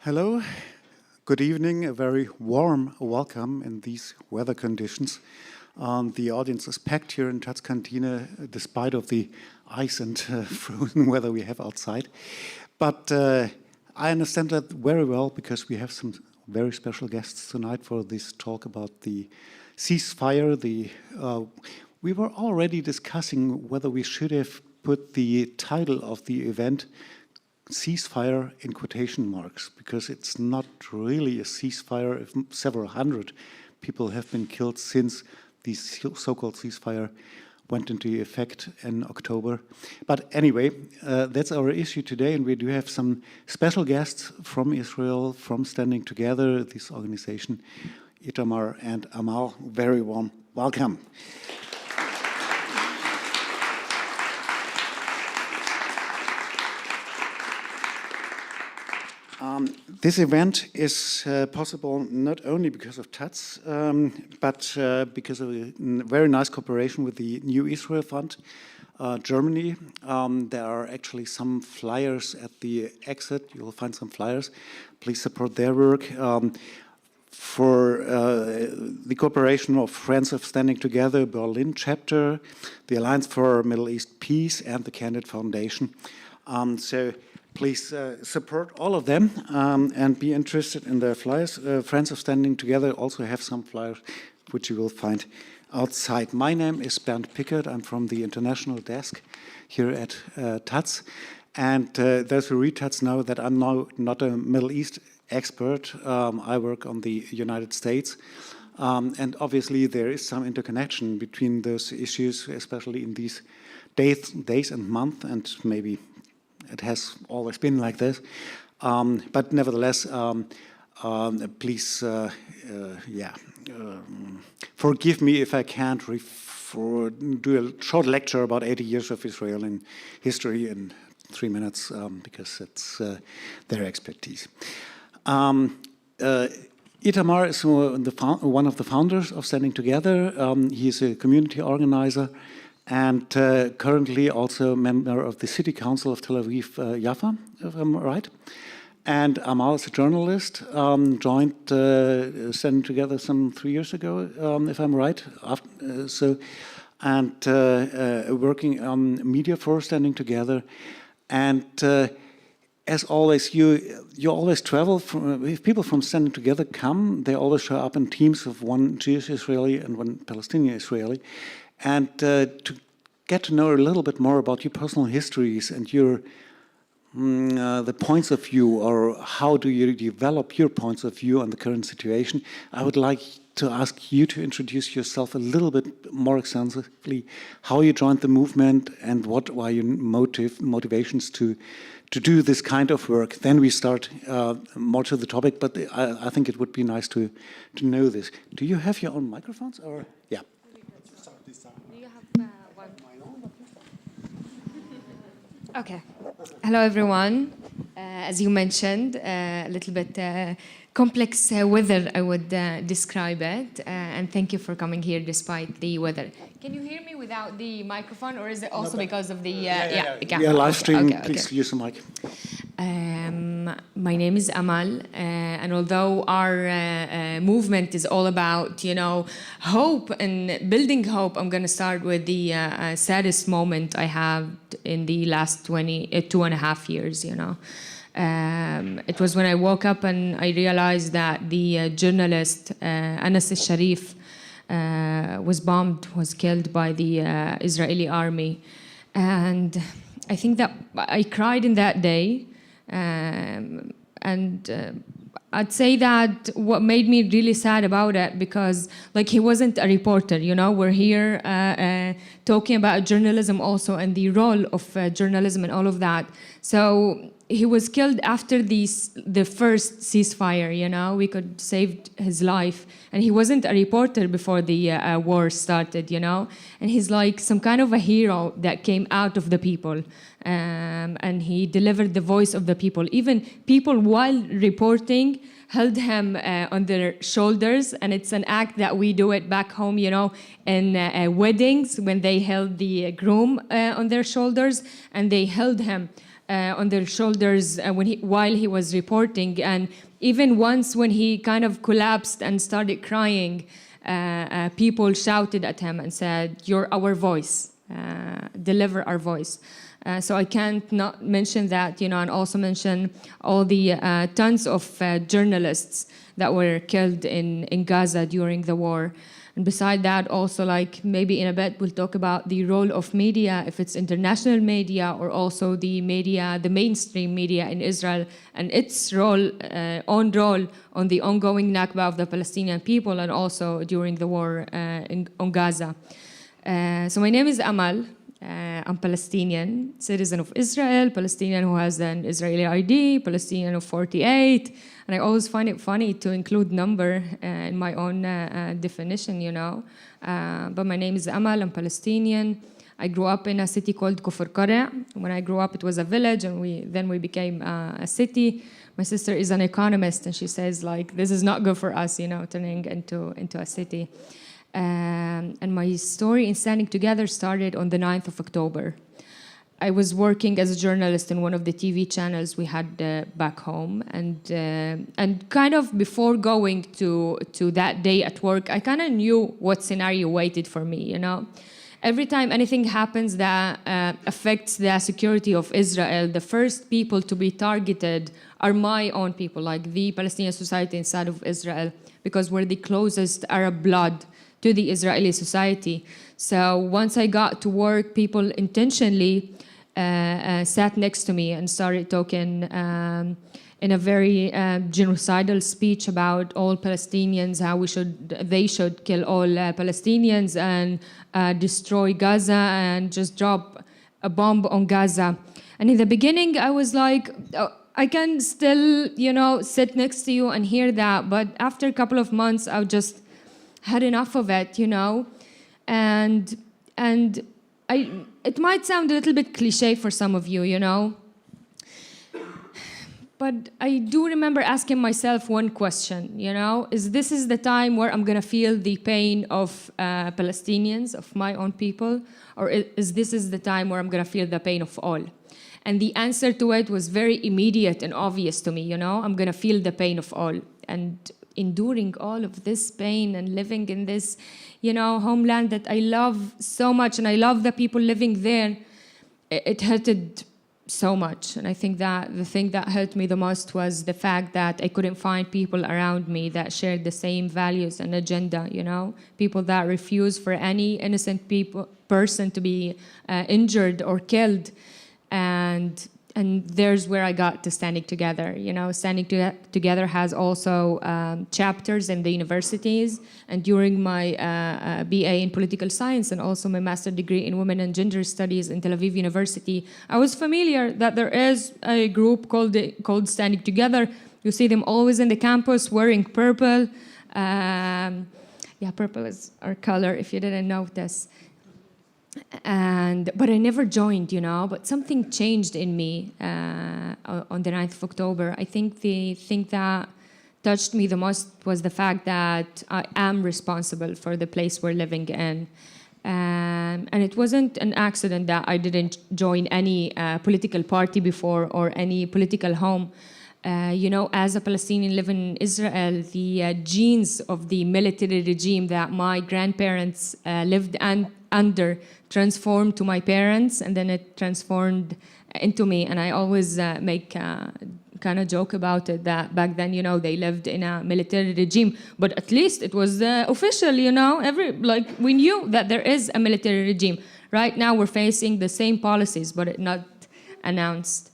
Hello, good evening, a very warm welcome in these weather conditions. The audience is packed here in Taz Kantine despite of the ice and frozen weather we have outside. But I understand that very well because we have some very special guests tonight for this talk about the ceasefire. We were already discussing whether we should have put the title of the event ceasefire in quotation marks, because it's not really a ceasefire if several hundred people have been killed since the so-called ceasefire went into effect in October. But anyway, that's our issue today, and we do have some special guests from Israel, from Standing Together, this organization, Itamar and Amal. Very warm welcome. This event is possible not only because of Taz, but because of a very nice cooperation with the New Israel Fund, Germany. There are actually some flyers at the exit. You will find some flyers. Please support their work. For the cooperation of Friends of Standing Together, Berlin chapter, the Alliance for Middle East Peace, and the Candid Foundation. So please support all of them and be interested in their flyers. Friends of Standing Together also have some flyers which you will find outside. My name is Bernd Pickert. I'm from the international desk here at Taz. And those who read Taz know that I'm now not a Middle East expert. I work on the United States. And obviously there is some interconnection between those issues, especially in these days and months, and maybe it has always been like this, but nevertheless, please, forgive me if I can't do a short lecture about 80 years of Israeli history in 3 minutes, because it's their expertise. Itamar is one of the founders of Standing Together. He's a community organizer, and currently also a member of the City Council of Tel Aviv-Jaffa, if I'm right. And Amal is a journalist, joined Standing Together some 3 years ago, if I'm right. Working on media for Standing Together. And as always, you always travel. If people from Standing Together come, they always show up in teams of one Jewish Israeli and one Palestinian Israeli. And to get to know a little bit more about your personal histories and your the points of view, or how do you develop your points of view on the current situation, I would like to ask you to introduce yourself a little bit more extensively, how you joined the movement and what were your motivations to do this kind of work. Then we start more to the topic, but I think it would be nice to know this. Do you have your own microphones, or yeah? Okay. Hello, everyone. As you mentioned, a little bit complex weather, I would describe it. And thank you for coming here despite the weather. Can you hear me without the microphone, or is it also because of the... Yeah, live stream, okay. Please use the mic. My name is Amal, and although our movement is all about, hope and building hope, I'm going to start with the saddest moment I have in the last 2.5 years, It was when I woke up and I realized that the journalist Anas al-Sharif was killed by the Israeli army. And I think that I cried in that day. I'd say that what made me really sad about it, because he wasn't a reporter, we're here talking about journalism also and the role of journalism and all of that. So he was killed after the first ceasefire, we could save his life. And he wasn't a reporter before the war started, And he's like some kind of a hero that came out of the people. And he delivered the voice of the people. Even people, while reporting, held him on their shoulders. And it's an act that we do it back home, in weddings, when they held the groom on their shoulders, and they held him on their shoulders while he was reporting. And even once when he kind of collapsed and started crying, people shouted at him and said, "You're our voice, deliver our voice." So I can't not mention that, and also mention all the tons of journalists that were killed in Gaza during the war. And beside that, also, like, maybe in a bit, we'll talk about the role of media, if it's international media or also the media, the mainstream media in Israel, and its own role on the ongoing Nakba of the Palestinian people and also during the war on Gaza. So my name is Amal. I'm Palestinian, citizen of Israel, Palestinian who has an Israeli ID, Palestinian of 48. And I always find it funny to include number in my own definition, But my name is Amal, I'm Palestinian. I grew up in a city called Kufr. When I grew up, it was a village, and then we became a city. My sister is an economist, and she says, like, this is not good for us, turning into a city. And my story in Standing Together started on the 9th of October. I was working as a journalist in one of the TV channels we had back home, and kind of before going to that day at work, I kind of knew what scenario waited for me. Every time anything happens that affects the security of Israel, the first people to be targeted are my own people, like the Palestinian society inside of Israel, because we're the closest Arab blood to the Israeli society. So once I got to work, people intentionally sat next to me and started talking in a very genocidal speech about all Palestinians, how they should kill all Palestinians and destroy Gaza and just drop a bomb on Gaza. And in the beginning, I was like, oh, I can still, sit next to you and hear that. But after a couple of months, I just had enough of it, and it might sound a little bit cliche for some of you, but I do remember asking myself one question, is this the time where I'm gonna feel the pain of Palestinians, of my own people, or is this the time where I'm gonna feel the pain of all? And the answer to it was very immediate and obvious to me, I'm gonna feel the pain of all. And enduring all of this pain and living in this, homeland that I love so much, and I love the people living there, it hurted so much. And I think that the thing that hurt me the most was the fact that I couldn't find people around me that shared the same values and agenda, people that refuse for any innocent person to be injured or killed. And there's where I got to Standing Together. Standing Together has also chapters in the universities. And during my BA in political science and also my master's degree in women and gender studies in Tel Aviv University, I was familiar that there is a group called Standing Together. You see them always in the campus wearing purple. Purple is our color, if you didn't notice. But I never joined, but something changed in me on the 9th of October. I think the thing that touched me the most was the fact that I am responsible for the place we're living in. And it wasn't an accident that I didn't join any political party before or any political home. As a Palestinian living in Israel, the genes of the military regime that my grandparents lived under transformed to my parents, and then it transformed into me. And I always make kind of joke about it, that back then, they lived in a military regime, but at least it was official, we knew that there is a military regime. Right now we're facing the same policies, but it not announced.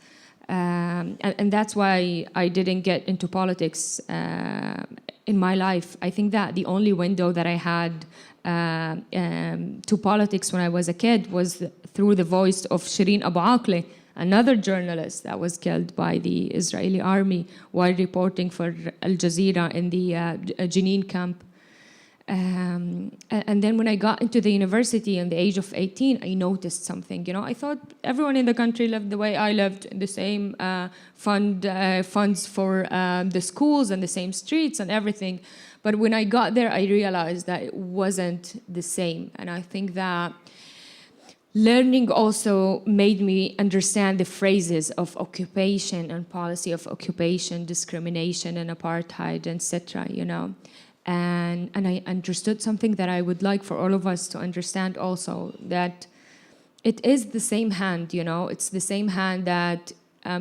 And that's why I didn't get into politics in my life. I think that the only window that I had to politics when I was a kid was through the voice of Shireen Abu Akleh, another journalist that was killed by the Israeli army while reporting for Al Jazeera in the Jenin camp. And then when I got into the university at the age of 18, I noticed something. I thought everyone in the country lived the way I lived, in the same funds for the schools and the same streets and everything. But when I got there, I realized that it wasn't the same. And I think that learning also made me understand the phrases of occupation and policy of occupation, discrimination and apartheid, etc., you know. And I understood something that I would like for all of us to understand also, that it is the same hand, you know, it's the same hand that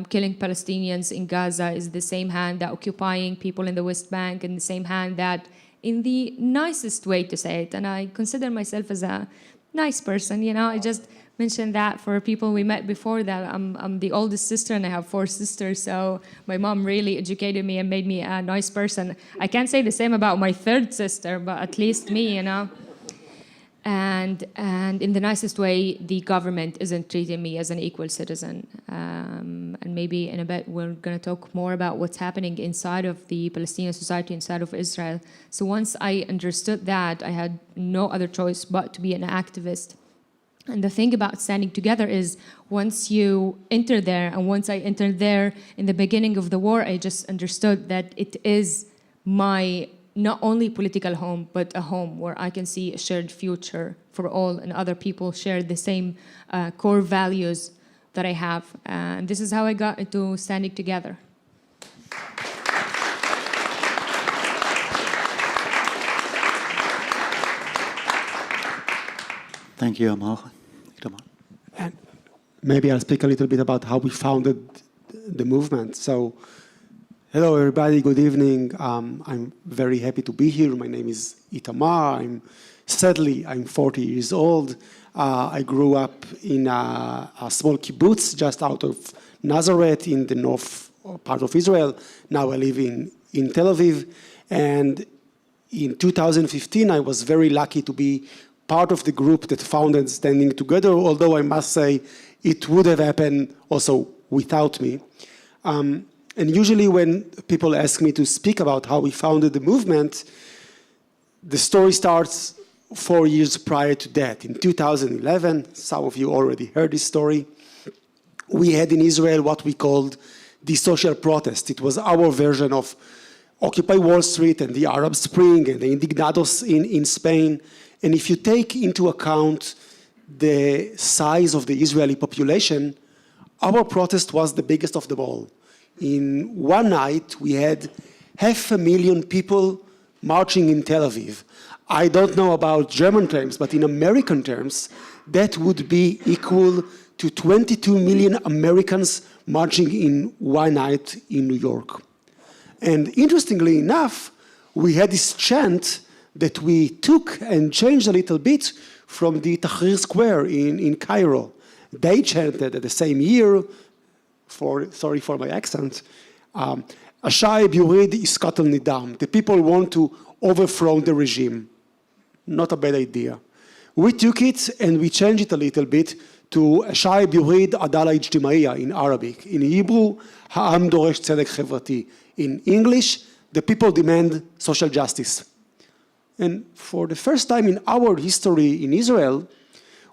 killing Palestinians in Gaza is the same hand that occupying people in the West Bank, and the same hand that, in the nicest way to say it, and I consider myself as a nice person, you know, I just mentioned that for people we met before, that I'm the oldest sister and I have 4 sisters, so my mom really educated me and made me a nice person. I can't say the same about my 3rd sister, but at least me, you know. And in the nicest way, the government isn't treating me as an equal citizen. And maybe in a bit we're going to talk more about what's happening inside of the Palestinian society, inside of Israel. So once I understood that, I had no other choice but to be an activist. And the thing about Standing Together is, once you enter there, and once I entered there in the beginning of the war, I just understood that it is my not only political home, but a home where I can see a shared future for all, and other people share the same core values that I have. And this is how I got into Standing Together. Thank you, Amal. Itamar. And maybe I'll speak a little bit about how we founded the movement. So, hello, everybody. Good evening. I'm very happy to be here. My name is Itamar. Sadly, I'm 40 years old. I grew up in a small kibbutz just out of Nazareth in the north part of Israel. Now I live in Tel Aviv. And in 2015, I was very lucky to be part of the group that founded Standing Together, although I must say it would have happened also without me. And usually when people ask me to speak about how we founded the movement, the story starts 4 years prior to that. In 2011, some of you already heard this story, we had in Israel what we called the social protest. It was our version of Occupy Wall Street and the Arab Spring and the Indignados in Spain. And if you take into account the size of the Israeli population, our protest was the biggest of them all. In one night, we had 500,000 people marching in Tel Aviv. I don't know about German terms, but in American terms, that would be equal to 22 million Americans marching in one night in New York. And interestingly enough, we had this chant that we took and changed a little bit from the Tahrir Square in Cairo. They chanted at the same year, sorry for my accent, Ashai Burid Iskat al-Nidam. The people want to overthrow the regime. Not a bad idea. We took it and we changed it a little bit to Ashai Burid Adala Ijtimaiya in Arabic. In Hebrew, Ha'am Doresh Tzedek Chevrati. In English, the people demand social justice. And for the first time in our history in Israel,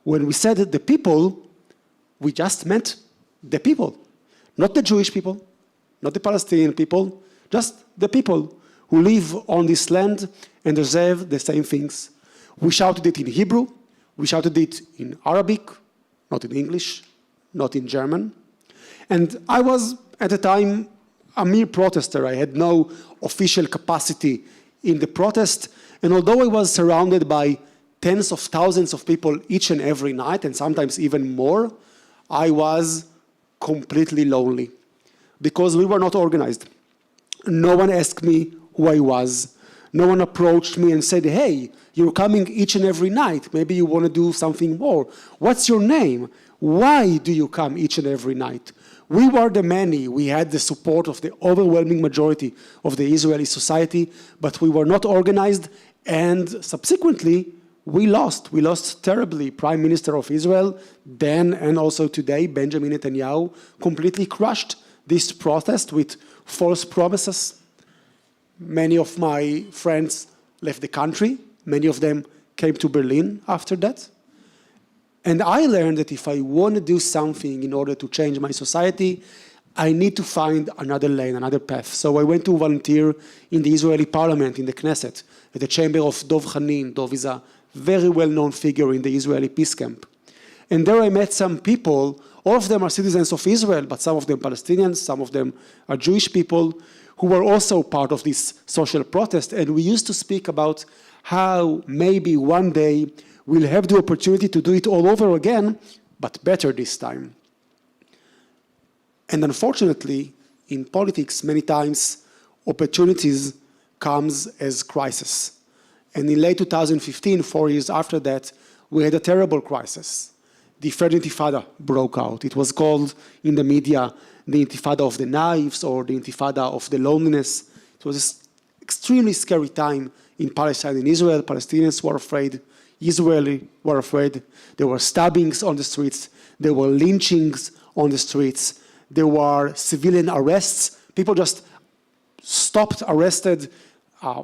when we said the people, we just meant the people. Not the Jewish people, not the Palestinian people, just the people who live on this land and deserve the same things. We shouted it in Hebrew, we shouted it in Arabic, not in English, not in German. And I was, at the time, a mere protester. I had no official capacity in the protest. And although I was surrounded by tens of thousands of people each and every night, and sometimes even more, I was completely lonely because we were not organized. No one asked me who I was. No one approached me and said, hey, you're coming each and every night. Maybe you want to do something more. What's your name? Why do you come each and every night? We were the many. We had the support of the overwhelming majority of the Israeli society, but we were not organized, and subsequently, we lost. We lost terribly. Prime Minister of Israel, then and also today, Benjamin Netanyahu, completely crushed this protest with false promises. Many of my friends left the country. Many of them came to Berlin after that. And I learned that if I want to do something in order to change my society, I need to find another lane, another path. So I went to volunteer in the Israeli parliament, in the Knesset, at the chamber of Dov Hanin. Dov is a very well-known figure in the Israeli peace camp. And there I met some people, all of them are citizens of Israel, but some of them Palestinians, some of them are Jewish people, who were also part of this social protest. And we used to speak about how maybe one day we'll have the opportunity to do it all over again, but better this time. And unfortunately, in politics, many times opportunities comes as crisis. And in late 2015, 4 years after that, we had a terrible crisis. The third intifada broke out. It was called in the media the intifada of the knives or the intifada of the loneliness. It was an extremely scary time in Palestine and Israel. Palestinians were afraid. Israelis were afraid. There were stabbings on the streets. There were lynchings on the streets. There were civilian arrests. People just stopped, arrested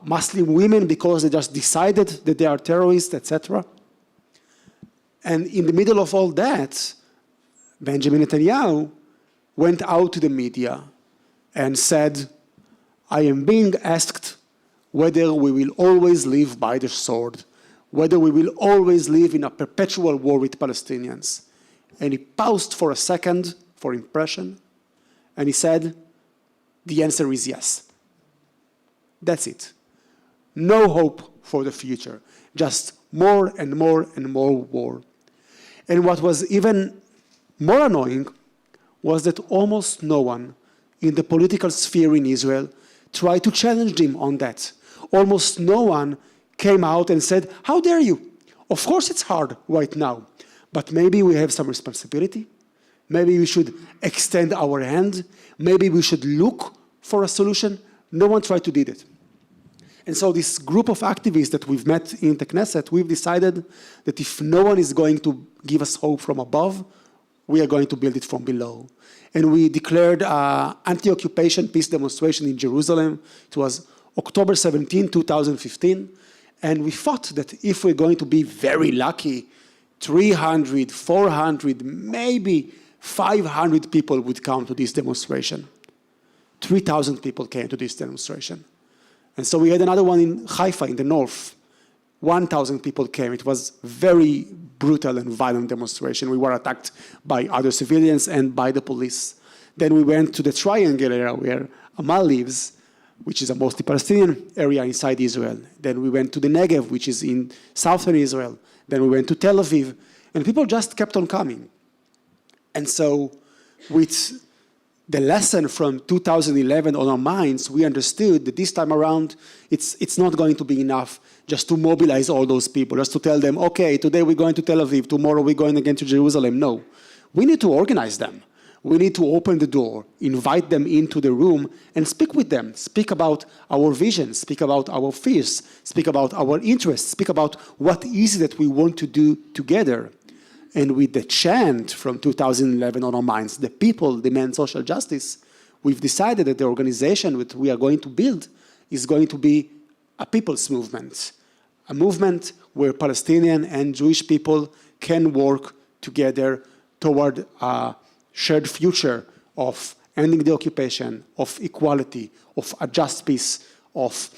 Muslim women because they just decided that they are terrorists, etc. And in the middle of all that, Benjamin Netanyahu went out to the media and said, I am being asked whether we will always live by the sword, whether we will always live in a perpetual war with Palestinians. And he paused for a second for impression, and he said, the answer is yes. That's it. No hope for the future, just more and more and more war. And what was even more annoying was that almost no one in the political sphere in Israel tried to challenge him on that. Almost no one came out and said, how dare you? Of course it's hard right now, but maybe we have some responsibility. Maybe we should extend our hand. Maybe we should look for a solution. No one tried to do it. And so this group of activists that we've met in the Knesset, we've decided that if no one is going to give us hope from above, we are going to build it from below. And we declared an anti-occupation peace demonstration in Jerusalem. It was October 17, 2015. And we thought that if we're going to be very lucky, 300, 400, maybe 500 people would come to this demonstration. 3,000 people came to this demonstration. And so we had another one in Haifa, in the north. 1,000 people came. It was very brutal and violent demonstration. We were attacked by other civilians and by the police. Then we went to the triangle area where Amal lives, which is a mostly Palestinian area inside Israel. Then we went to the Negev, which is in southern Israel. Then we went to Tel Aviv. And people just kept on coming. And so with the lesson from 2011 on our minds, we understood that this time around, it's not going to be enough just to mobilize all those people, just to tell them, okay, today we're going to Tel Aviv, tomorrow we're going again to Jerusalem. No, we need to organize them. We need to open the door, invite them into the room and speak with them, speak about our vision, speak about our fears, speak about our interests, speak about what is it that we want to do together. And with the chant from 2011 on our minds, the people demand social justice, we've decided that the organization that we are going to build is going to be a people's movement, a movement where Palestinian and Jewish people can work together toward a shared future of ending the occupation, of equality, of a just peace, of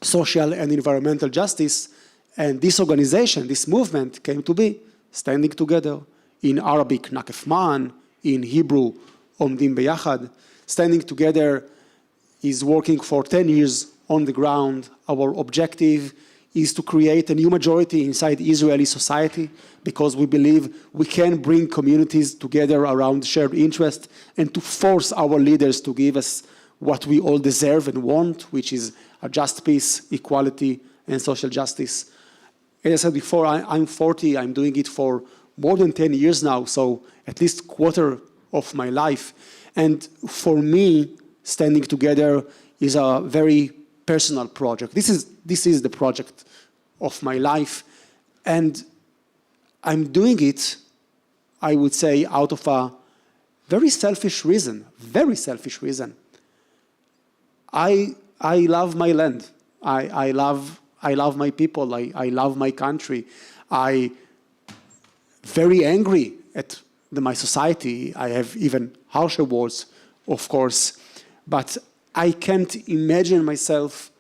social and environmental justice. And this organization, this movement came to be Standing Together, in Arabic, Nakef Man, in Hebrew, Omdim Beyachad. Standing Together is working for 10 years on the ground. Our objective is to create a new majority inside Israeli society because we believe we can bring communities together around shared interest and to force our leaders to give us what we all deserve and want, which is a just peace, equality, and social justice. As I said before, I'm 40, I'm doing it for more than 10 years now, so at least a quarter of my life. And for me, Standing Together is a very personal project. This is the project of my life. And I'm doing it, I would say, out of a very selfish reason, I love my land. I love my people. I love my country. I'm very angry at my society. I have even harsher words, of course. But I can't imagine myself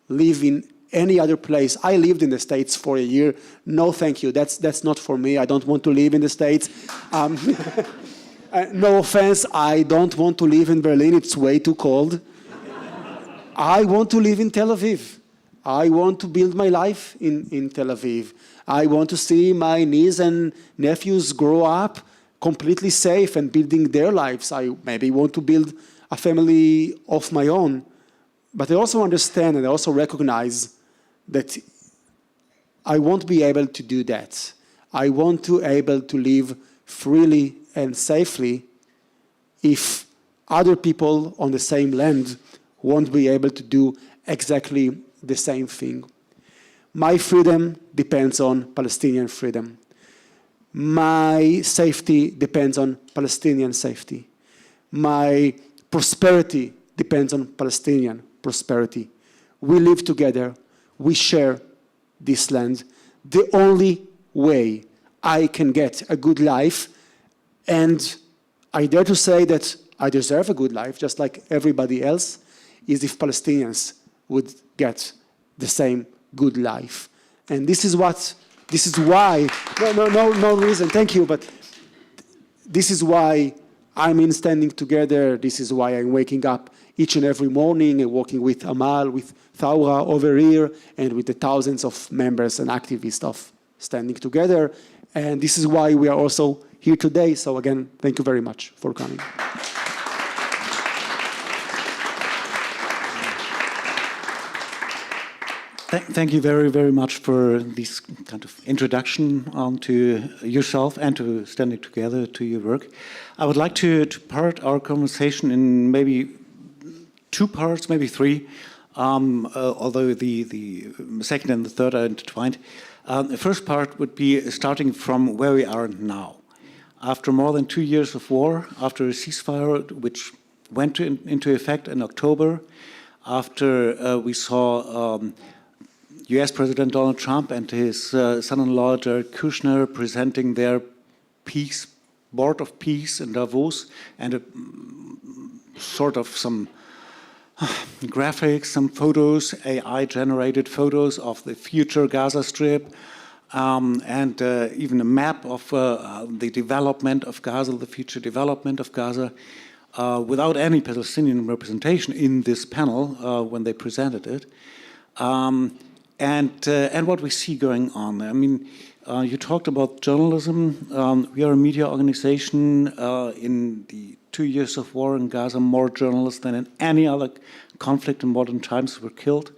living any other place. I lived in the States for a year. No, thank you. That's not for me. I don't want to live in the States. No offense, I don't want to live in Berlin. It's way too cold. I want to live in Tel Aviv. I want to build my life in Tel Aviv. I want to see my niece and nephews grow up completely safe and building their lives. I maybe want to build a family of my own. But I also understand and I also recognize that I won't be able to do that. I want to be able to live freely and safely if other people on the same land won't be able to do exactly the same thing. My freedom depends on Palestinian freedom. My safety depends on Palestinian safety. My prosperity depends on Palestinian prosperity. We live together. We share this land. The only way I can get a good life, and I dare to say that I deserve a good life, just like everybody else, is if Palestinians would get the same good life. And this is why, no reason, thank you, but this is why I'm in Standing Together. This is why I'm waking up each and every morning and working with Amal, with Thaura over here, and with the thousands of members and activists of Standing Together. And this is why we are also here today. So again, thank you very much for coming. Thank you very, very much for this kind of introduction to yourself and to Standing Together, to your work. I would like to part our conversation in maybe 2 parts, maybe 3, although the second and the third are intertwined. The first part would be starting from where we are now. After more than 2 years of war, after a ceasefire which went into effect in October, after we saw US President Donald Trump and his son-in-law Jared Kushner presenting their peace, board of peace in Davos, and sort of some graphics, some photos, AI-generated photos of the future Gaza Strip, and even a map of the development of Gaza, the future development of Gaza, without any Palestinian representation in this panel when they presented it. And what we see going on. I mean, you talked about journalism. We are a media organization. In the 2 years of war in Gaza, more journalists than in any other conflict in modern times were killed.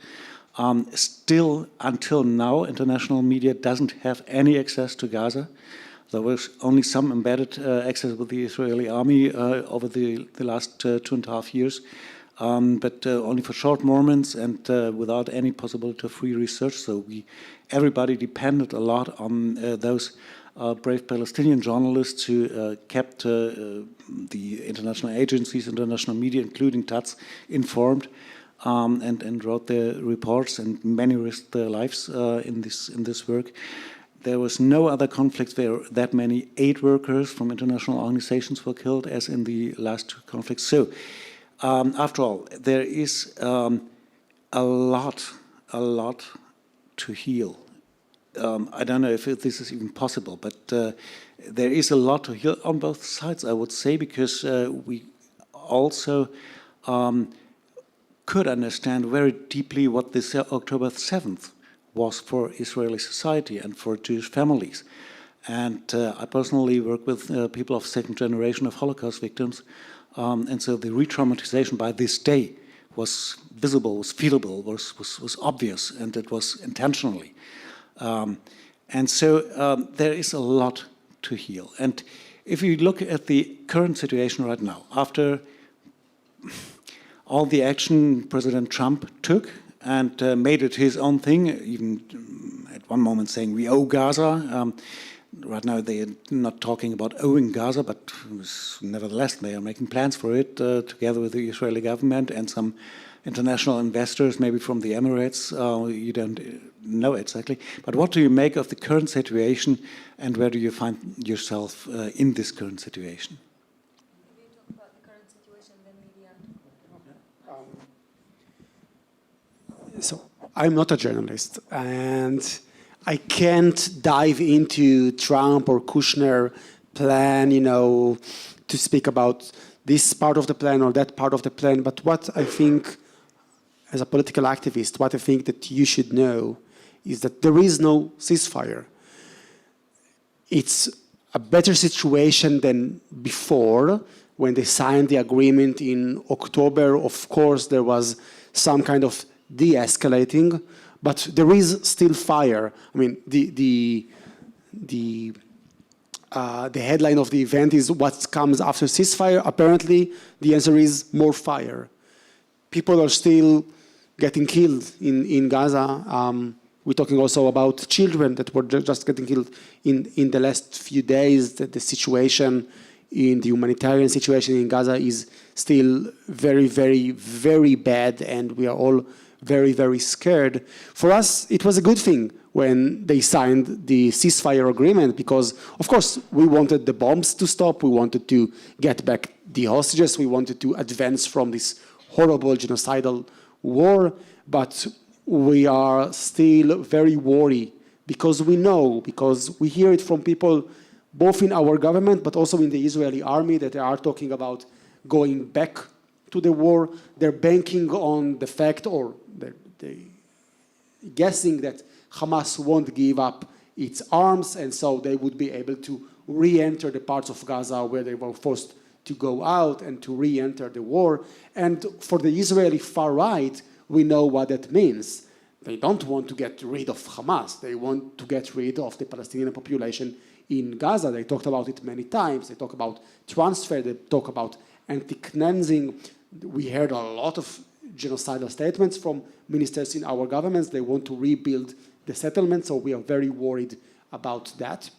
Still, until now, international media doesn't have any access to Gaza. There was only some embedded access with the Israeli army over the last 2.5 years. But only for short moments and without any possibility of free research. So everybody depended a lot on those brave Palestinian journalists who kept the international agencies, international media, including Taz, informed and wrote their reports, and many risked their lives in this work. There was no other conflict where that many aid workers from international organizations were killed as in the last 2 conflicts. So. After all, there is a lot to heal. I don't know if this is even possible, but there is a lot to heal on both sides, I would say, because we also could understand very deeply what this October 7th was for Israeli society and for Jewish families. And I personally work with people of second generation of Holocaust victims. And so the re-traumatization by this day was visible, was feelable, was obvious, and it was intentionally. And so there is a lot to heal. And if you look at the current situation right now, after all the action President Trump took and made it his own thing, even at one moment saying we owe Gaza, right now they are not talking about owing Gaza, but nevertheless they are making plans for it together with the Israeli government and some international investors, maybe from the Emirates. You don't know exactly. But what do you make of the current situation, and where do you find yourself in this current situation? Maybe talk about the current situation, then media. So I'm not a journalist, and I can't dive into Trump or Kushner plan, to speak about this part of the plan or that part of the plan. But what I think, as a political activist, what I think that you should know is that there is no ceasefire. It's a better situation than before. When they signed the agreement in October, of course, there was some kind of de-escalating, but there is still fire. I mean, the headline of the event is what comes after ceasefire. Apparently, the answer is more fire. People are still getting killed in Gaza. We're talking also about children that were just getting killed in the last few days. That the situation in the humanitarian situation in Gaza is still very, very, very bad, and we are all very, very scared. For us, it was a good thing when they signed the ceasefire agreement because, of course, we wanted the bombs to stop, we wanted to get back the hostages, we wanted to advance from this horrible genocidal war, but we are still very worried because we know, because we hear it from people both in our government but also in the Israeli army that they are talking about going back to the war. They're banking on the fact, or they're guessing that Hamas won't give up its arms, and so they would be able to re-enter the parts of Gaza where they were forced to go out and to re-enter the war. And for the Israeli far right, we know what that means. They don't want to get rid of Hamas. They want to get rid of the Palestinian population in Gaza. They talked about it many times. They talk about transfer. They talk about anti-cleansing. We heard a lot of genocidal statements from ministers in our governments. They want to rebuild the settlement, so we are very worried about that.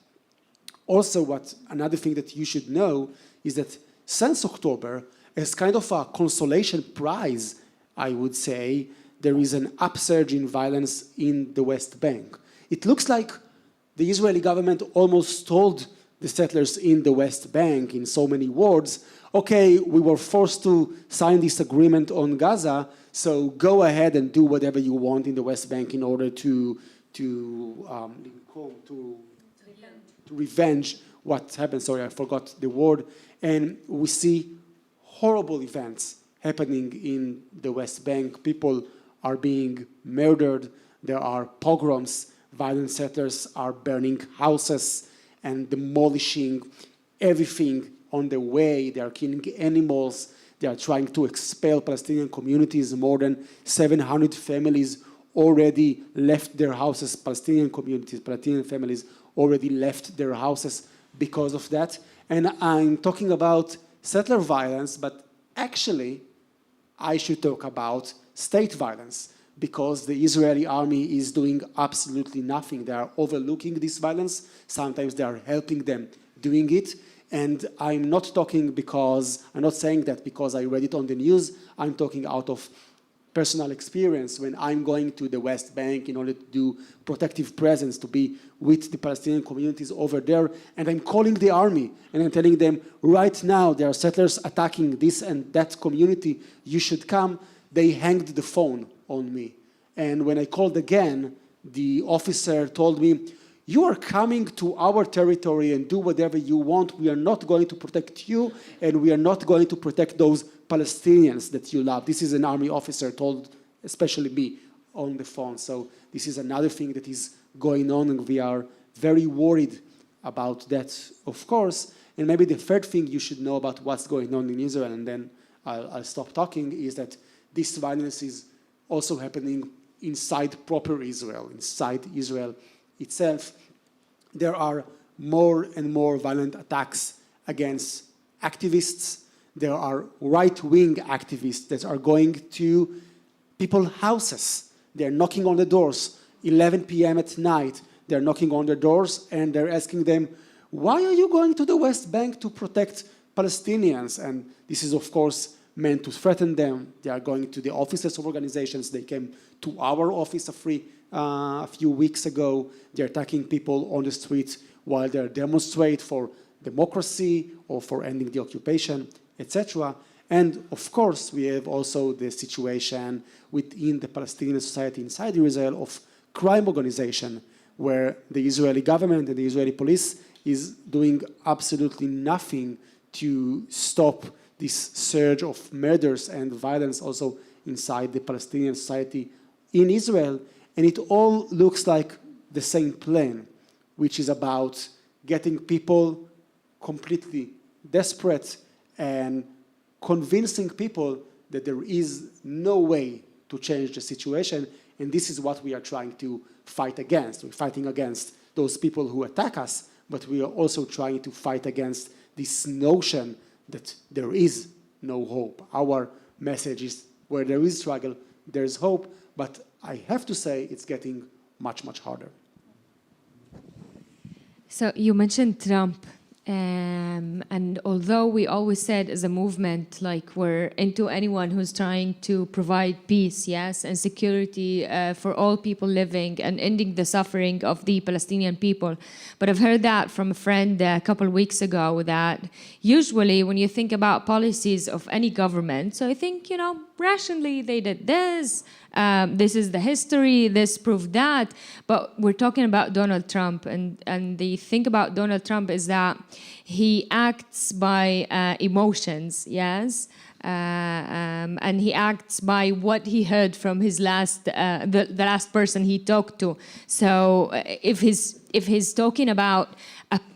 Also, another thing that you should know is that since October, as kind of a consolation prize, I would say, there is an upsurge in violence in the West Bank. It looks like the Israeli government almost told the settlers in the West Bank, in so many words, okay, we were forced to sign this agreement on Gaza, so go ahead and do whatever you want in the West Bank in order to revenge what happened. Sorry, I forgot the word. And we see horrible events happening in the West Bank. People are being murdered. There are pogroms. Violent settlers are burning houses and demolishing everything on the way. They are killing animals. They are trying to expel Palestinian communities. More than 700 families already left their houses. Palestinian communities, Palestinian families already left their houses because of that. And I'm talking about settler violence, but actually I should talk about state violence, because the Israeli army is doing absolutely nothing. They are overlooking this violence. Sometimes they are helping them doing it. And I'm not saying that because I read it on the news. I'm talking out of personal experience when I'm going to the West Bank in order to do protective presence, to be with the Palestinian communities over there. And I'm calling the army and I'm telling them, right now there are settlers attacking this and that community. You should come. They hanged the phone on me. And when I called again, the officer told me, you are coming to our territory and do whatever you want. We are not going to protect you, and we are not going to protect those Palestinians that you love. This is an army officer told, especially me, on the phone. So this is another thing that is going on, and we are very worried about that, of course. And maybe the third thing you should know about what's going on in Israel, and then I'll stop talking, is that this violence is also happening inside proper Israel, inside Israel itself. There are more and more violent attacks against activists. There are right-wing activists that are going to people's houses. They're knocking on the doors, 11 p.m. at night. They're knocking on their doors and they're asking them, why are you going to the West Bank to protect Palestinians? And this is, of course, meant to threaten them. They are going to the offices of organizations. They came to our office a few weeks ago. They're attacking people on the streets while they demonstrate for democracy or for ending the occupation, etc. And of course, we have also the situation within the Palestinian society inside Israel of crime organization, where the Israeli government and the Israeli police is doing absolutely nothing to stop this surge of murders and violence also inside the Palestinian society in Israel. And it all looks like the same plan, which is about getting people completely desperate and convincing people that there is no way to change the situation. And this is what we are trying to fight against. We're fighting against those people who attack us, but we are also trying to fight against this notion that there is no hope. Our message is where there is struggle, there's hope, but I have to say it's getting much, much harder. So you mentioned Trump, and although we always said as a movement, like we're into anyone who's trying to provide peace, yes, and security for all people living and ending the suffering of the Palestinian people. But I've heard that from a friend a couple of weeks ago that usually when you think about policies of any government, so I think, you know, rationally they did this, this is the history, this proved that, but we're talking about Donald Trump, and the thing about Donald Trump is that he acts by emotions, yes, and he acts by what he heard from his last, the last person he talked to. So if he's talking about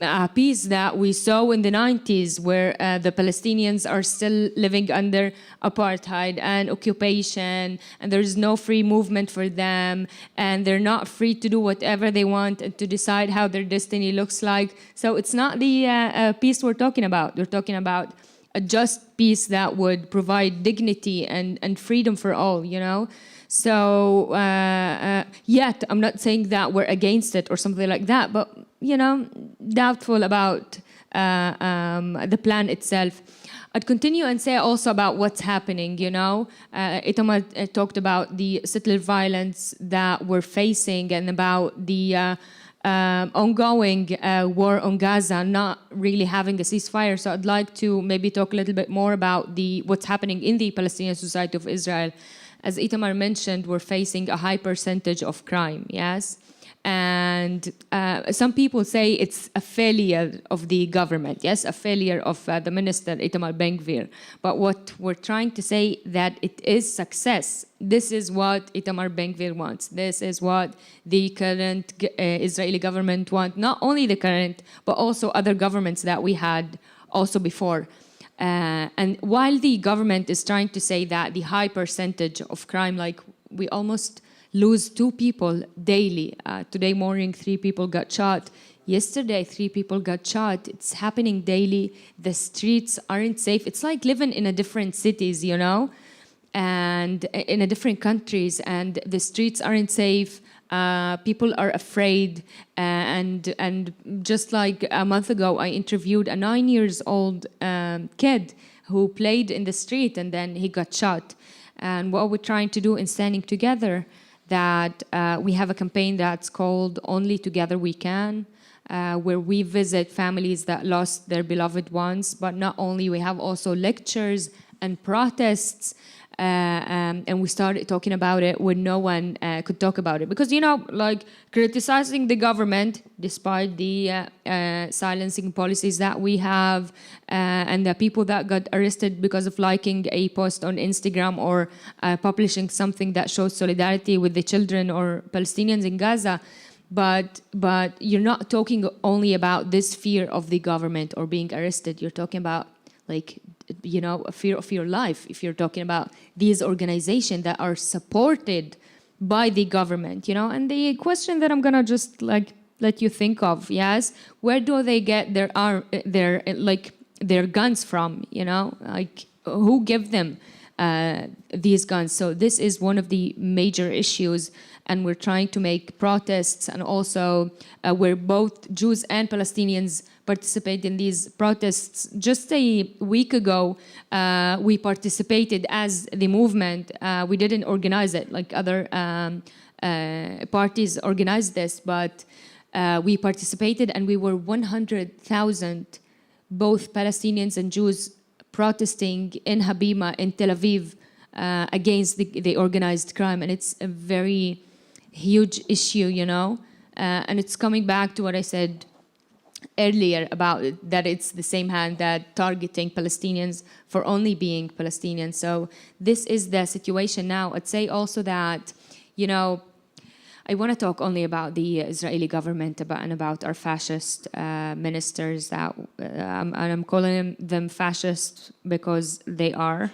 a peace that we saw in the 90s where the Palestinians are still living under apartheid and occupation, and there's no free movement for them, and they're not free to do whatever they want and to decide how their destiny looks like. So it's not the peace we're talking about. We're talking about a just peace that would provide dignity and freedom for all, you know? So yet, I'm not saying that we're against it or something like that, but, you know, doubtful about the plan itself. I'd continue and say also about what's happening, you know. Itamar talked about the settler violence that we're facing and about the ongoing war on Gaza, not really having a ceasefire. So I'd like to maybe talk a little bit more about what's happening in the Palestinian Society of Israel. As Itamar mentioned, we're facing a high percentage of crime, yes? And some people say it's a failure of the government, yes, a failure of the minister, Itamar Ben-Gvir. But what we're trying to say that it is success. This is what Itamar Ben-Gvir wants. This is what the current Israeli government wants. Not only the current, but also other governments that we had also before. And while the government is trying to say that the high percentage of crime, like we almost lose 2 people daily. Today morning, 3 people got shot. Yesterday, 3 people got shot. It's happening daily. The streets aren't safe. It's like living in a different cities, you know, and in a different countries, and the streets aren't safe. People are afraid, and just like a month ago, I interviewed a 9-year-old kid who played in the street, and then he got shot. And what we're trying to do in Standing Together, that we have a campaign that's called Only Together We Can, where we visit families that lost their beloved ones. But not only, we have also lectures and protests. And we started talking about it when no one could talk about it. Because, you know, like criticizing the government, despite the silencing policies that we have, and the people that got arrested because of liking a post on Instagram or publishing something that shows solidarity with the children or Palestinians in Gaza. But you're not talking only about this fear of the government or being arrested. You're talking about, like, you know, a fear of your life. If you're talking about these organizations that are supported by the government, you know, and the question that I'm gonna just like let you think of, yes, where do they get their guns from? You know, like who give them these guns? So this is one of the major issues, and we're trying to make protests, and also where both Jews and Palestinians participate in these protests. Just a week ago, we participated as the movement. We didn't organize it like other parties organized this, but we participated, and we were 100,000, both Palestinians and Jews, protesting in Habima, in Tel Aviv, against the organized crime. And it's a very huge issue, you know? And it's coming back to what I said earlier about it, that it's the same hand that targeting Palestinians for only being Palestinians. So this is the situation now. I'd say also that, you know, I want to talk only about the Israeli government and about our fascist ministers. That and I'm calling them fascist because they are.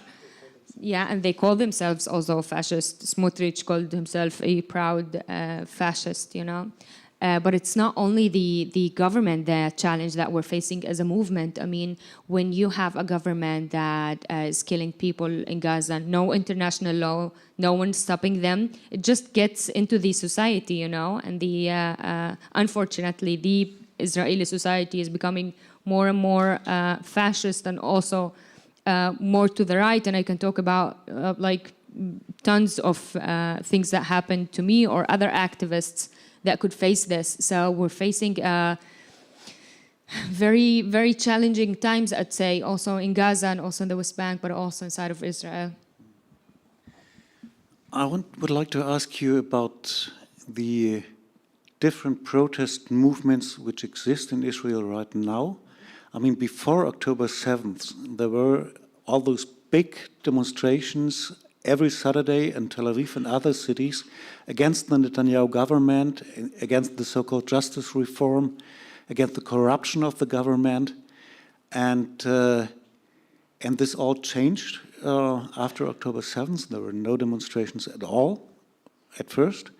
Yeah, and they call themselves also fascist. Smotrich called himself a proud fascist, you know. But it's not only the government, the challenge that we're facing as a movement. I mean, when you have a government that is killing people in Gaza, no international law, no one's stopping them, it just gets into the society, you know, and unfortunately, the Israeli society is becoming more and more fascist and also more to the right. And I can talk about like tons of things that happened to me or other activists that could face this. So we're facing very, very challenging times, I'd say, also in Gaza and also in the West Bank, but also inside of Israel. I would like to ask you about the different protest movements which exist in Israel right now. I mean, before October 7th, there were all those big demonstrations every Saturday in Tel Aviv and other cities against the Netanyahu government, against the so-called justice reform, against the corruption of the government. And this all changed after October 7th. There were no demonstrations at all at first.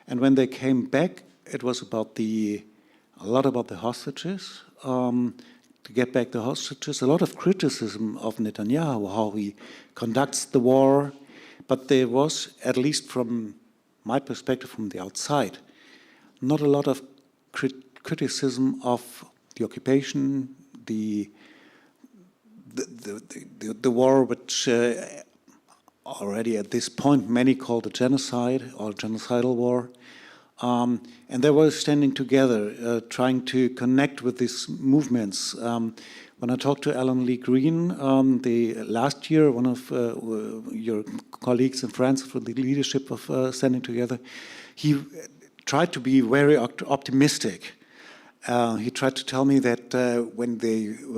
And when they came back, it was a lot about the hostages, to get back the hostages, a lot of criticism of Netanyahu, how he conducts the war. But there was, at least from my perspective from the outside, not a lot of criticism of the occupation, the war, which already at this point many called a genocide or genocidal war. And they were standing together, trying to connect with these movements. When I talked to Alan Lee Green last year, one of your colleagues and friends for the leadership of Standing Together, he tried to be very optimistic. He tried to tell me that when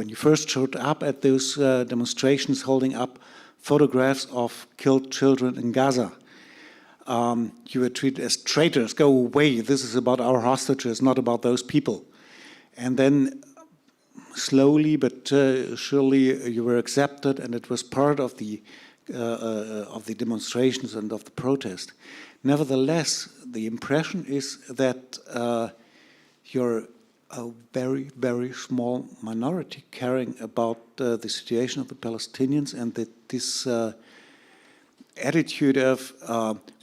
you first showed up at those demonstrations holding up photographs of killed children in Gaza, you were treated as traitors. Go away. This is about our hostages, not about those people. And then slowly but surely you were accepted, and it was part of the demonstrations and of the protest. Nevertheless, the impression is that you're a very, very small minority caring about the situation of the Palestinians, and that this attitude of,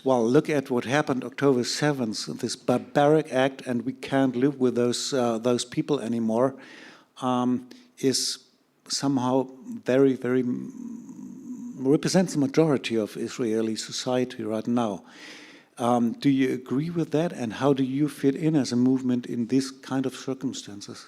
well, look at what happened October 7th, this barbaric act, and we can't live with those people anymore, is somehow very, very represents the majority of Israeli society right now. Do you agree with that? And how do you fit in as a movement in this kind of circumstances?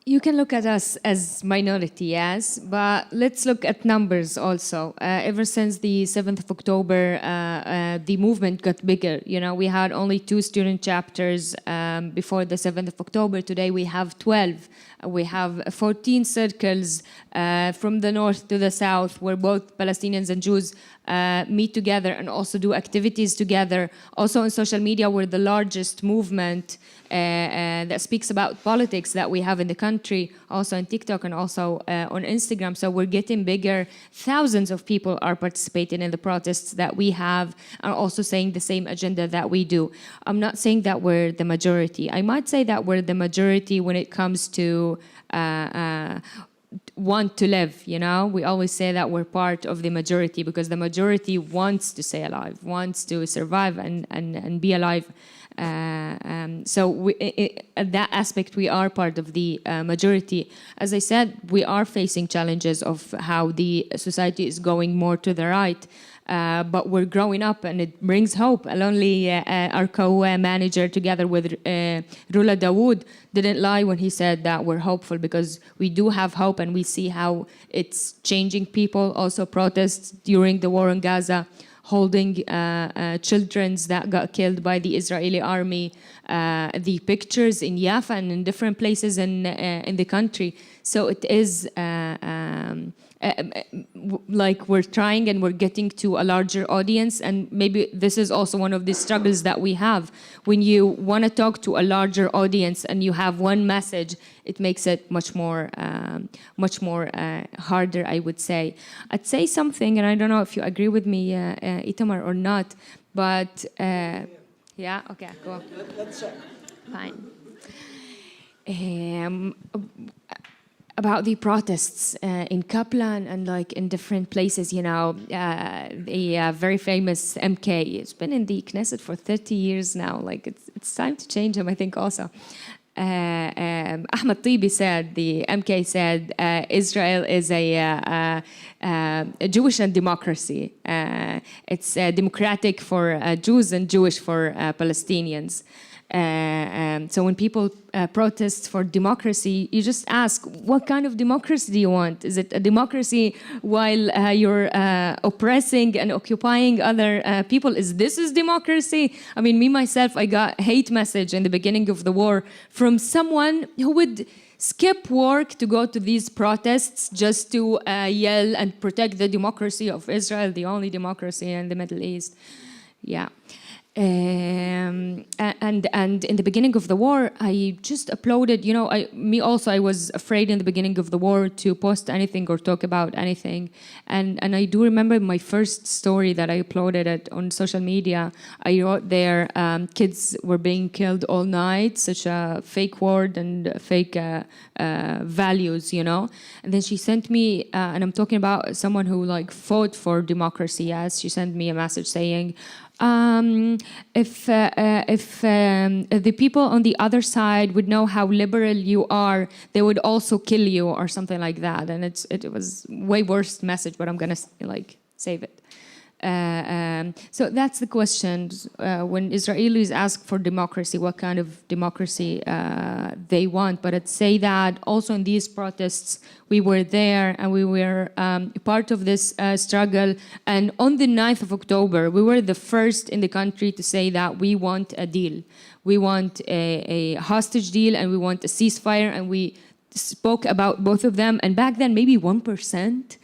You can look at us as minority, yes, but let's look at numbers also. Ever since the 7th of October, the movement got bigger. You know, we had only 2 student chapters before the 7th of October. Today we have 12. We have 14 circles from the north to the south, where both Palestinians and Jews meet together and also do activities together. Also on social media, we're the largest movement that speaks about politics that we have in the country, also on TikTok and also on Instagram. So we're getting bigger. Thousands of people are participating in the protests that we have and also saying the same agenda that we do. I'm not saying that we're the majority. I might say that we're the majority when it comes to want to live, you know? We always say that we're part of the majority because the majority wants to stay alive, wants to survive and be alive. So at that aspect, we are part of the majority. As I said, we are facing challenges of how the society is going more to the right. But we're growing up, and it brings hope. Only our co-manager, together with Rula Dawood, didn't lie when he said that we're hopeful, because we do have hope, and we see how it's changing people. Also, protests during the war in Gaza, holding children that got killed by the Israeli army, the pictures in Jaffa and in different places in the country. So it is like we're trying, and we're getting to a larger audience, and maybe this is also one of the struggles that we have. When you want to talk to a larger audience and you have one message, it makes it much more harder, I would say. I'd say something, and I don't know if you agree with me, Itamar, or not, but yeah, okay, cool. Let's check. Fine. About the protests in Kaplan and like in different places, you know, the very famous MK, it's been in the Knesset for 30 years now. Like it's time to change him, I think also. Ahmed Tibi said, the MK said, Israel is a Jewish and democracy. It's democratic for Jews and Jewish for Palestinians. So when people protest for democracy, you just ask, what kind of democracy do you want? Is it a democracy while you're oppressing and occupying other people? Is democracy? I mean, me, myself, I got hate message in the beginning of the war from someone who would skip work to go to these protests just to yell and protect the democracy of Israel, the only democracy in the Middle East. Yeah. And in the beginning of the war, I just uploaded, you know, I was afraid in the beginning of the war to post anything or talk about anything. And I do remember my first story that I uploaded it on social media. I wrote there, kids were being killed all night, such a fake word and fake values, you know. And then she sent me, and I'm talking about someone who like fought for democracy, yes. She sent me a message saying, if the people on the other side would know how liberal you are, they would also kill you, or something like that. And it was way worse message, but I'm gonna like save it. So that's the question. When Israelis ask for democracy, what kind of democracy they want. But I'd say that also in these protests, we were there and we were part of this struggle. And on the 9th of October, we were the first in the country to say that we want a deal. We want a hostage deal, and we want a ceasefire, and we spoke about both of them. And back then, maybe 1%.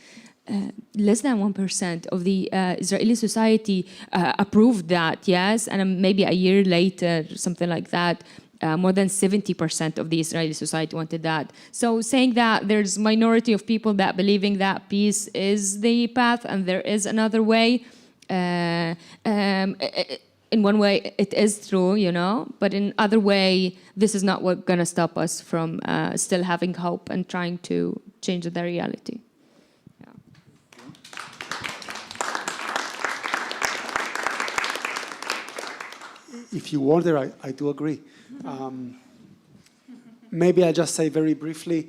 Less than 1% of the Israeli society approved that, yes, and maybe a year later, something like that, more than 70% of the Israeli society wanted that. So saying that there's minority of people that believing that peace is the path and there is another way, in one way it is true, you know, but in other way, this is not what's gonna stop us from still having hope and trying to change the reality. If you wonder, I do agree. Maybe I just say very briefly,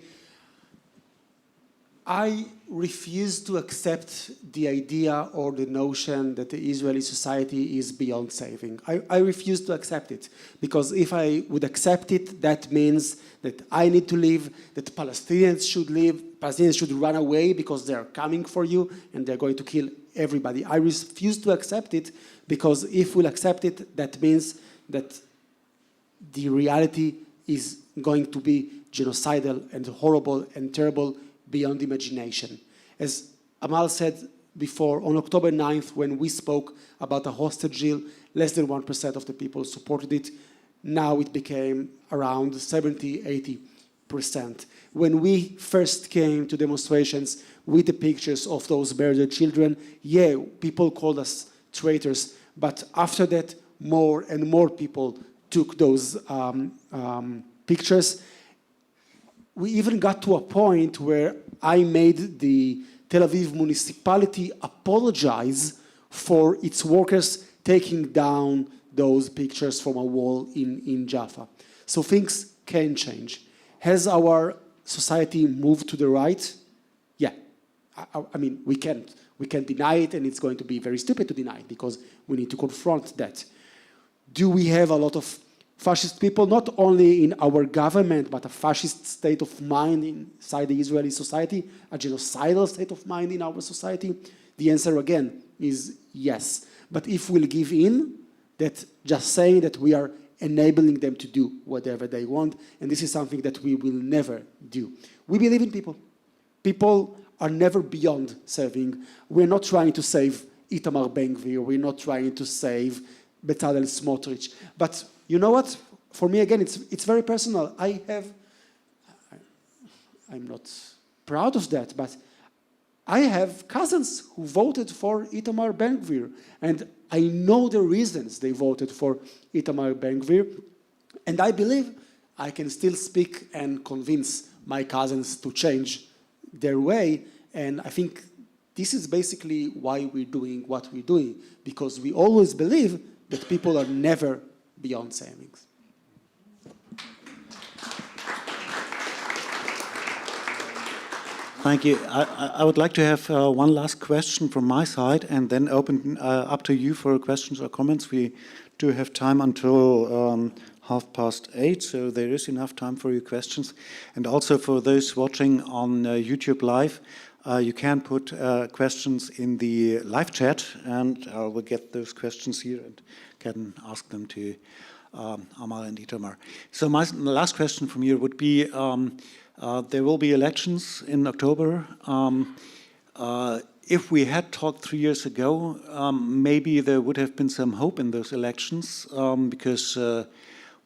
I refuse to accept the idea or the notion that the Israeli society is beyond saving. I refuse to accept it, because if I would accept it, that means that I need to leave, that Palestinians should leave, Palestinians should run away because they're coming for you and they're going to kill everybody. I refuse to accept it, because if we'll accept it, that means that the reality is going to be genocidal and horrible and terrible beyond imagination. As Amal said before, on October 9th, when we spoke about a hostage deal, less than 1% of the people supported it. Now it became around 70–80%. When we first came to demonstrations with the pictures of those murdered children, yeah, people called us traitors, but after that, more and more people took those pictures. We even got to a point where I made the Tel Aviv municipality apologize for its workers taking down those pictures from a wall in Jaffa. So things can change. Has our society moved to the right? Yeah. I mean, we can't deny it, and it's going to be very stupid to deny it because we need to confront that. Do we have a lot of fascist people, not only in our government, but a fascist state of mind inside the Israeli society, a genocidal state of mind in our society? The answer, again, is yes. But if we'll give in, that just saying that we are enabling them to do whatever they want, and this is something that we will never do. We believe in people. People are never beyond serving. We're not trying to save Itamar Avneri. We're not trying to save Bezalel Smotrich. But you know what? For me, again, it's very personal. I'm not proud of that, but I have cousins who voted for Itamar Avneri, and I know the reasons they voted for Itamar Avneri, and I believe I can still speak and convince my cousins to change their way, and I think this is basically why we're doing what we're doing, because we always believe that people are never beyond savings. Thank you. I would like to have one last question from my side and then open up to you for questions or comments. We do have time until 8:30, so there is enough time for your questions. And also for those watching on YouTube Live, you can put questions in the live chat, and I will get those questions here and can ask them to Amal and Itamar. So my last question from you would be, there will be elections in October. If we had talked 3 years ago, maybe there would have been some hope in those elections because,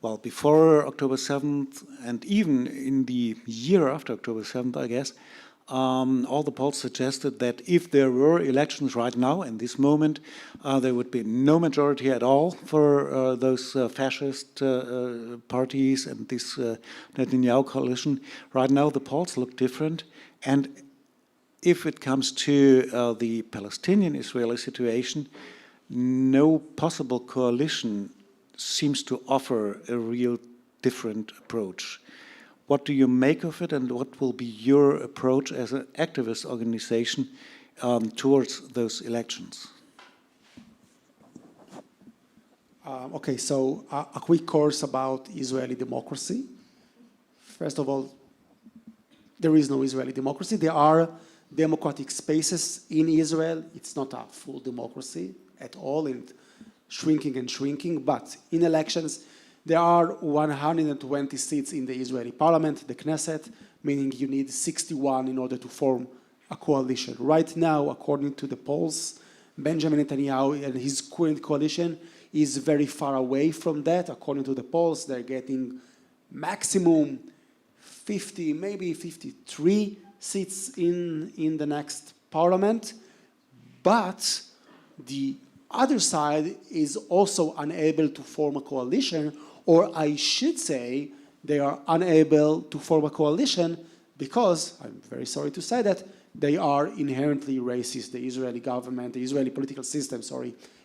well, before October 7th and even in the year after October 7th, I guess, all the polls suggested that if there were elections right now, in this moment, there would be no majority at all for those fascist parties and this Netanyahu coalition. Right now, the polls look different. And if it comes to the Palestinian-Israeli situation, no possible coalition seems to offer a real different approach. What do you make of it, and what will be your approach as an activist organization towards those elections? Okay, so a quick course about Israeli democracy. First of all, there is no Israeli democracy. There are democratic spaces in Israel. It's not a full democracy at all, and shrinking, but in elections, there are 120 seats in the Israeli parliament, the Knesset, meaning you need 61 in order to form a coalition. Right now, according to the polls, Benjamin Netanyahu and his current coalition is very far away from that. According to the polls, they're getting maximum 50, maybe 53 seats in the next parliament. But the other side is also unable to form a coalition, or I should say they are unable to form a coalition because, I'm very sorry to say that, they are inherently racist. The Israeli government, the Israeli political system,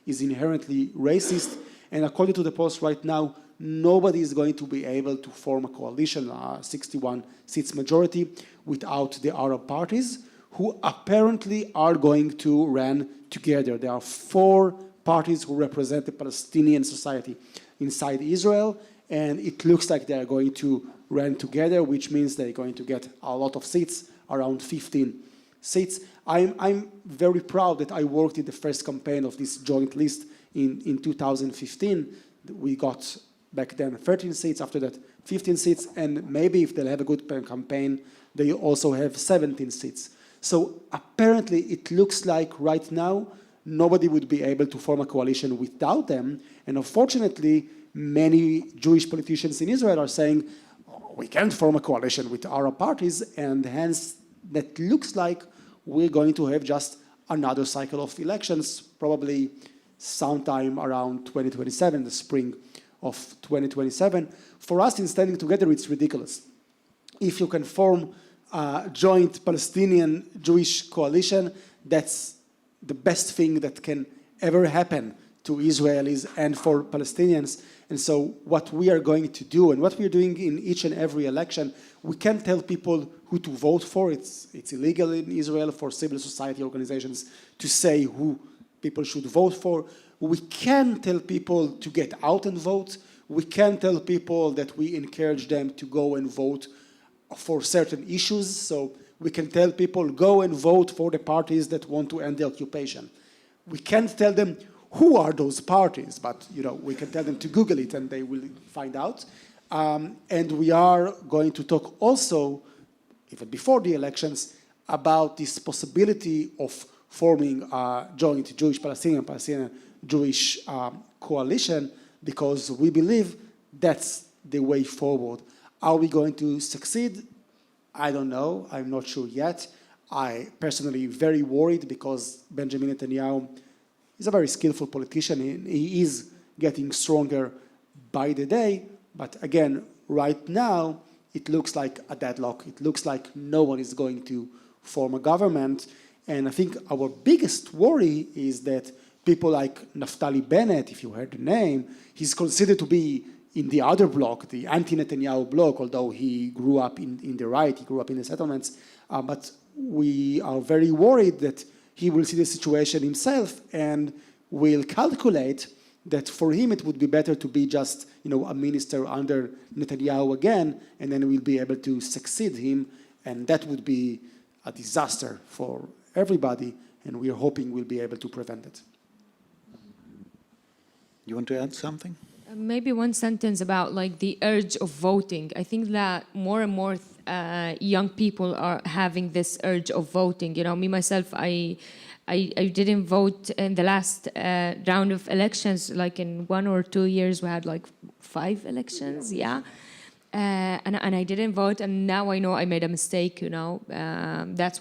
is inherently racist. And according to the polls right now, nobody is going to be able to form a coalition, 61 seats majority, without the Arab parties, who apparently are going to run together. There are 4 parties who represent the Palestinian society inside Israel, and it looks like they're going to run together, which means they're going to get a lot of seats, around 15 seats. I'm very proud that I worked in the first campaign of this joint list in 2015. We got back then 13 seats, after that 15 seats, and maybe if they'll have a good campaign, they also have 17 seats. So apparently it looks like right now nobody would be able to form a coalition without them. And unfortunately, many Jewish politicians in Israel are saying, oh, we can't form a coalition with Arab parties, and hence that looks like we're going to have just another cycle of elections, probably sometime around 2027, the spring of 2027. For us in Standing Together, it's ridiculous. If you can form a joint Palestinian-Jewish coalition, that's the best thing that can ever happen to Israelis and for Palestinians. And so what we are going to do and what we're doing in each and every election, we can't tell people who to vote for. It's illegal in Israel for civil society organizations to say who people should vote for. We can tell people to get out and vote. We can tell people that we encourage them to go and vote for certain issues. So we can tell people, go and vote for the parties that want to end the occupation. We can't tell them who are those parties, but we can tell them to Google it and they will find out. And we are going to talk also, even before the elections, about this possibility of forming a joint Jewish-Palestinian Jewish coalition, because we believe that's the way forward. Are we going to succeed? I don't know. I'm not sure yet. I personally very worried because Benjamin Netanyahu is a very skillful politician. He is getting stronger by the day. But again, right now, it looks like a deadlock. It looks like no one is going to form a government. And I think our biggest worry is that people like Naftali Bennett, if you heard the name, he's considered to be in the other bloc, the anti-Netanyahu bloc, although he grew up in the right, he grew up in the settlements. But we are very worried that he will see the situation himself and will calculate that for him it would be better to be just a minister under Netanyahu again, and then we'll be able to succeed him, and that would be a disaster for everybody, and we're hoping we'll be able to prevent it. You want to add something? Maybe one sentence about the urge of voting. I think that more and more young people are having this urge of voting. Me myself, I didn't vote in the last round of elections. In 1 or 2 years, we had 5 elections. Yeah. And I didn't vote, and now I know I made a mistake. That's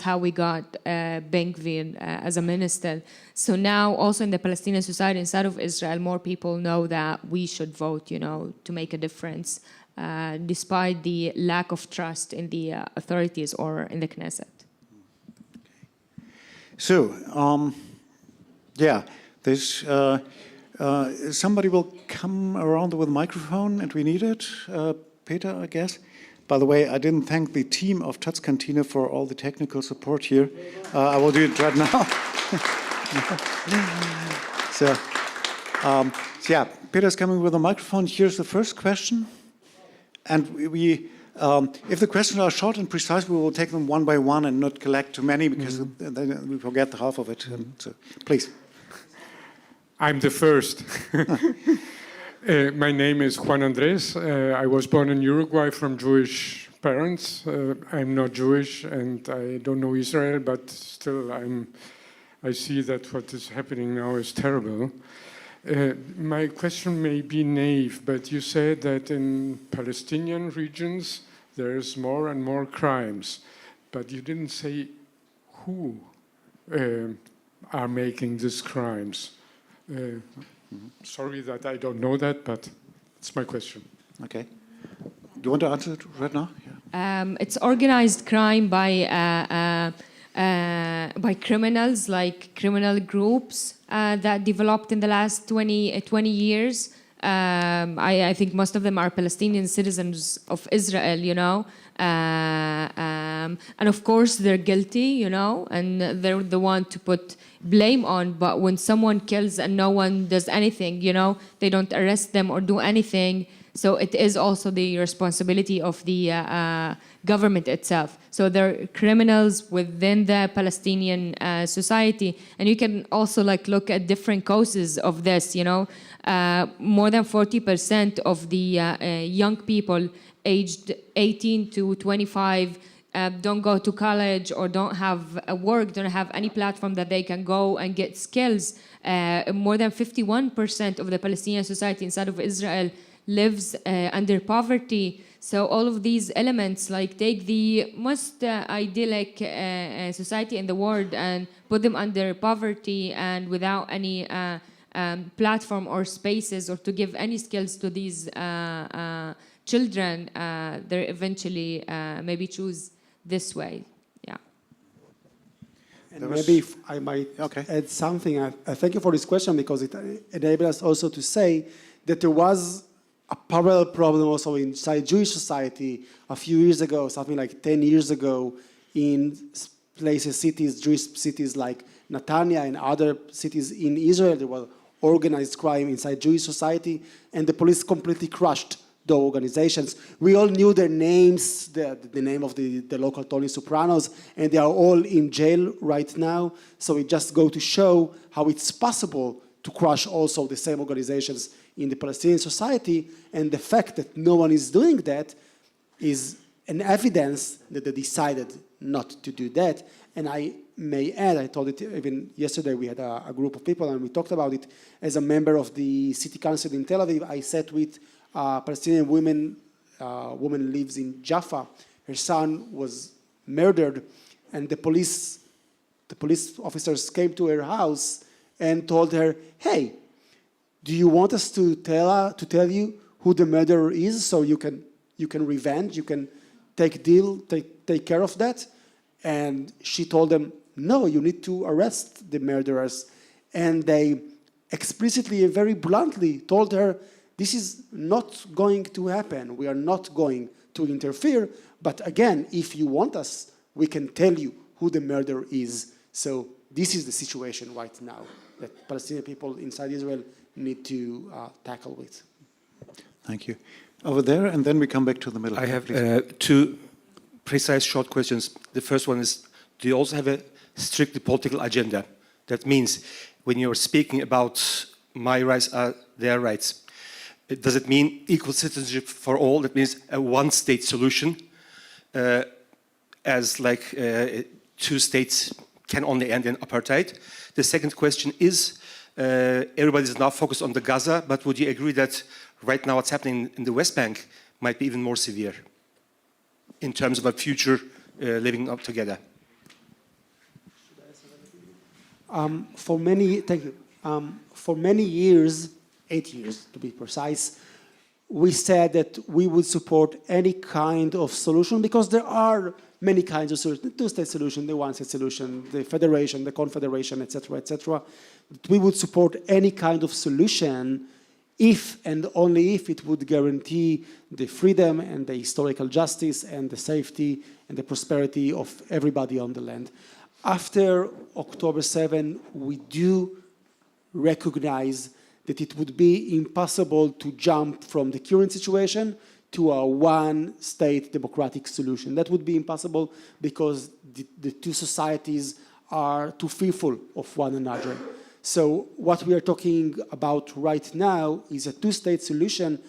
how we got Ben Gvir as a minister. So now, also in the Palestinian society inside of Israel, more people know that we should vote. To make a difference, despite the lack of trust in the authorities or in the Knesset. So, yeah, there's. Somebody will come around with a microphone, and we need it. Peter, I guess. By the way, I didn't thank the team of Taz Kantine for all the technical support here. I will do it right now. So, yeah, Peter's coming with a microphone. Here's the first question. And if the questions are short and precise, we will take them one by one and not collect too many, because then we forget half of it. So, please. I'm the first. My name is Juan Andres. I was born in Uruguay from Jewish parents. I'm not Jewish and I don't know Israel, but still I see that what is happening now is terrible. My question may be naive, but you said that in Palestinian regions there's more and more crimes, but you didn't say who are making these crimes. Sorry that I don't know that, but it's my question. Okay. Do you want to answer it right now? Yeah. It's organized crime by criminals, criminal groups that developed in the last 20 years. I think most of them are Palestinian citizens of Israel, and of course they're guilty, and they're the one to put blame on. But when someone kills and no one does anything, they don't arrest them or do anything. So it is also the responsibility of the government itself. So they're criminals within the Palestinian society. And you can also look at different causes of this, more than 40% of the young people aged 18 to 25 don't go to college or don't have a work, don't have any platform that they can go and get skills. More than 51% of the Palestinian society inside of Israel lives under poverty. So all of these elements, take the most idyllic society in the world and put them under poverty and without any platform or spaces or to give any skills to these children, they eventually maybe choose this way. Yeah. And maybe if I might add something, I thank you for this question because it enables us also to say that there was a parallel problem also inside Jewish society a few years ago, something like 10 years ago, in places, cities, Jewish cities like Netanya and other cities in Israel. There was organized crime inside Jewish society, and the police completely crushed the organizations. We all knew their names, the name of the local Tony Sopranos, and they are all in jail right now. So it just goes to show how it's possible to crush also the same organizations in the Palestinian society, and the fact that no one is doing that is an evidence that they decided not to do that. And I may add, I told it even yesterday, we had a group of people and we talked about it. As a member of the city council in Tel Aviv, I sat with a Palestinian woman lives in Jaffa. Her son was murdered, and the police officers came to her house and told her, "Hey, do you want us to tell you who the murderer is, so you can revenge, you can take care of that?" And she told them, "No, you need to arrest the murderers." And they explicitly and very bluntly told her, "This is not going to happen. We are not going to interfere. But again, if you want us, we can tell you who the murderer is." So this is the situation right now that Palestinian people inside Israel need to tackle with. Thank you. Over there, and then we come back to the middle. I have two precise short questions. The first one is, do you also have a strictly political agenda? That means when you're speaking about my rights are their rights, does it mean equal citizenship for all? That means a one-state solution, as like 2 states can only end in apartheid. The second question is, everybody is now focused on the Gaza, but would you agree that right now what's happening in the West Bank might be even more severe in terms of a future living up together? For many years, 8 years to be precise, we said that we would support any kind of solution because there are many kinds of solutions: the 2-state solution, the 1-state solution, the federation, the confederation, etc., etc. We would support any kind of solution if and only if it would guarantee the freedom and the historical justice and the safety and the prosperity of everybody on the land. After October 7, we do recognize that it would be impossible to jump from the current situation to a one-state democratic solution. That would be impossible because the two societies are too fearful of one another. So what we are talking about right now is a 2-state solution,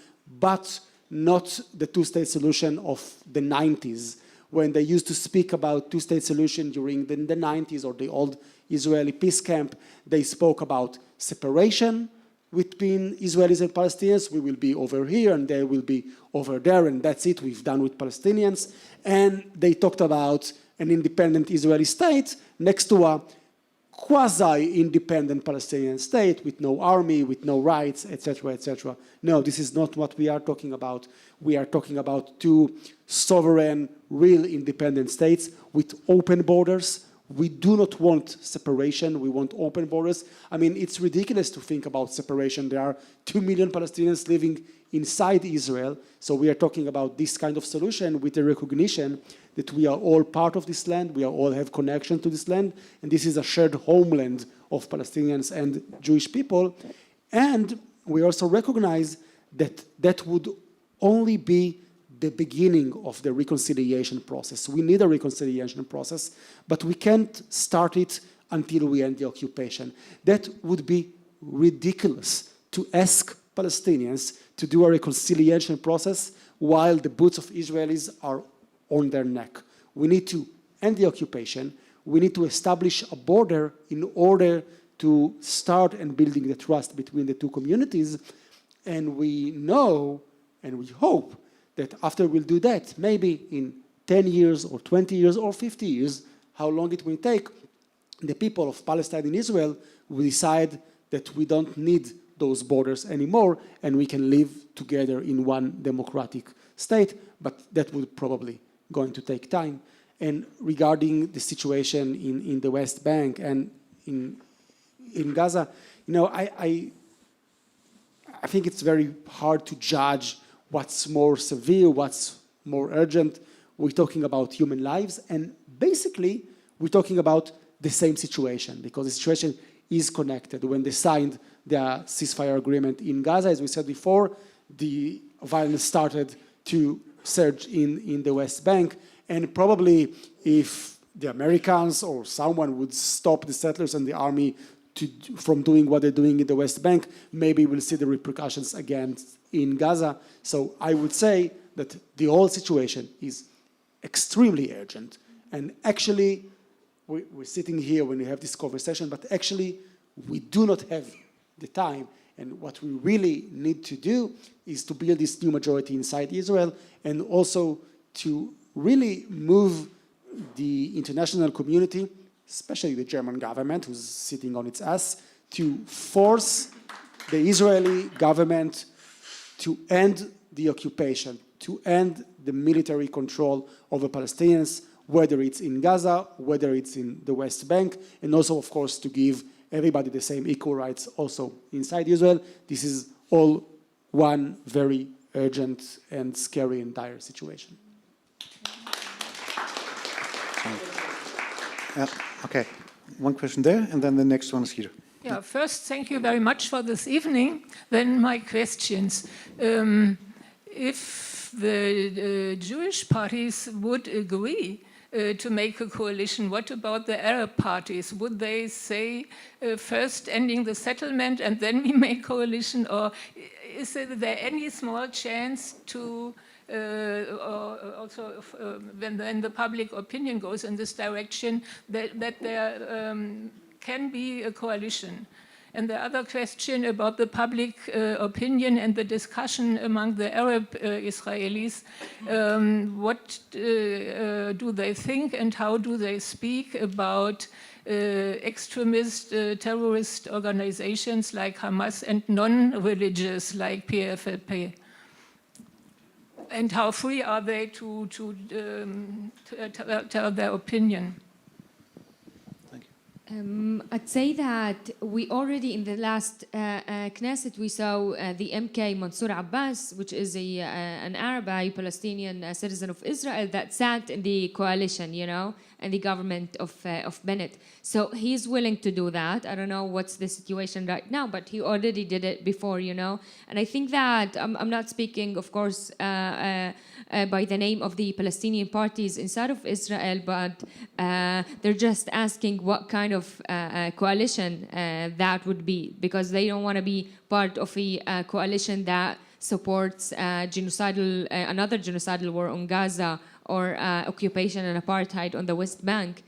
but not the 2-state solution of the 90s, when they used to speak about 2-state solution during the 90s or the old Israeli peace camp. They spoke about separation between Israelis and Palestinians. We will be over here and they will be over there, and that's it, we've done with Palestinians. And they talked about an independent Israeli state next to a quasi-independent Palestinian state with no army, with no rights, etc., etc. No, this is not what we are talking about. We are talking about 2 sovereign, real independent states with open borders. We do not want separation. We want open borders. I mean, it's ridiculous to think about separation. There are 2 million Palestinians living inside Israel. So we are talking about this kind of solution with the recognition that we are all part of this land. We all have connection to this land. And this is a shared homeland of Palestinians and Jewish people. And we also recognize that that would only be the beginning of the reconciliation process. We need a reconciliation process, but we can't start it until we end the occupation. That would be ridiculous to ask Palestinians to do a reconciliation process while the boots of Israelis are on their neck. We need to end the occupation. We need to establish a border in order to start and building the trust between the 2 communities. And we know and we hope that after we'll do that, maybe in 10 years or 20 years or 50 years, how long it will take, the people of Palestine and Israel will decide that we don't need those borders anymore and we can live together in one democratic state, but that would probably going to take time. And regarding the situation in the West Bank and in Gaza, I think it's very hard to judge what's more severe, what's more urgent. We're talking about human lives, and basically, we're talking about the same situation, because the situation is connected. When they signed the ceasefire agreement in Gaza, as we said before, the violence started to surge in the West Bank, and probably if the Americans or someone would stop the settlers and the army from doing what they're doing in the West Bank, maybe we'll see the repercussions again in Gaza. So I would say that the whole situation is extremely urgent. And actually, we're sitting here when we have this conversation, but actually, we do not have the time. And what we really need to do is to build this new majority inside Israel, and also to really move the international community, especially the German government, who's sitting on its ass, to force the Israeli government to end the occupation, to end the military control over Palestinians, whether it's in Gaza, whether it's in the West Bank, and also, of course, to give everybody the same equal rights also inside Israel. This is all one very urgent and scary and dire situation. Okay, one question there, and then the next one is here. Yeah, first, thank you very much for this evening. Then my questions. If the Jewish parties would agree to make a coalition, what about the Arab parties? Would they say first ending the settlement and then we make coalition? Or is there any small chance to also when the public opinion goes in this direction, that there can be a coalition? And the other question about the public opinion and the discussion among the Arab Israelis, what do they think and how do they speak about extremist terrorist organizations like Hamas and non-religious like PFLP? And how free are they to tell their opinion? I'd say that we already in the last Knesset we saw the MK Mansour Abbas, which is an Arabi Palestinian citizen of Israel that sat in the coalition, and the government of Bennett. So he's willing to do that. I don't know what's the situation right now, but he already did it before, And I think that I'm not speaking, of course, by the name of the Palestinian parties inside of Israel, but they're just asking what kind of coalition that would be, because they don't want to be part of a coalition that supports another genocidal war on Gaza or occupation and apartheid on the West Bank.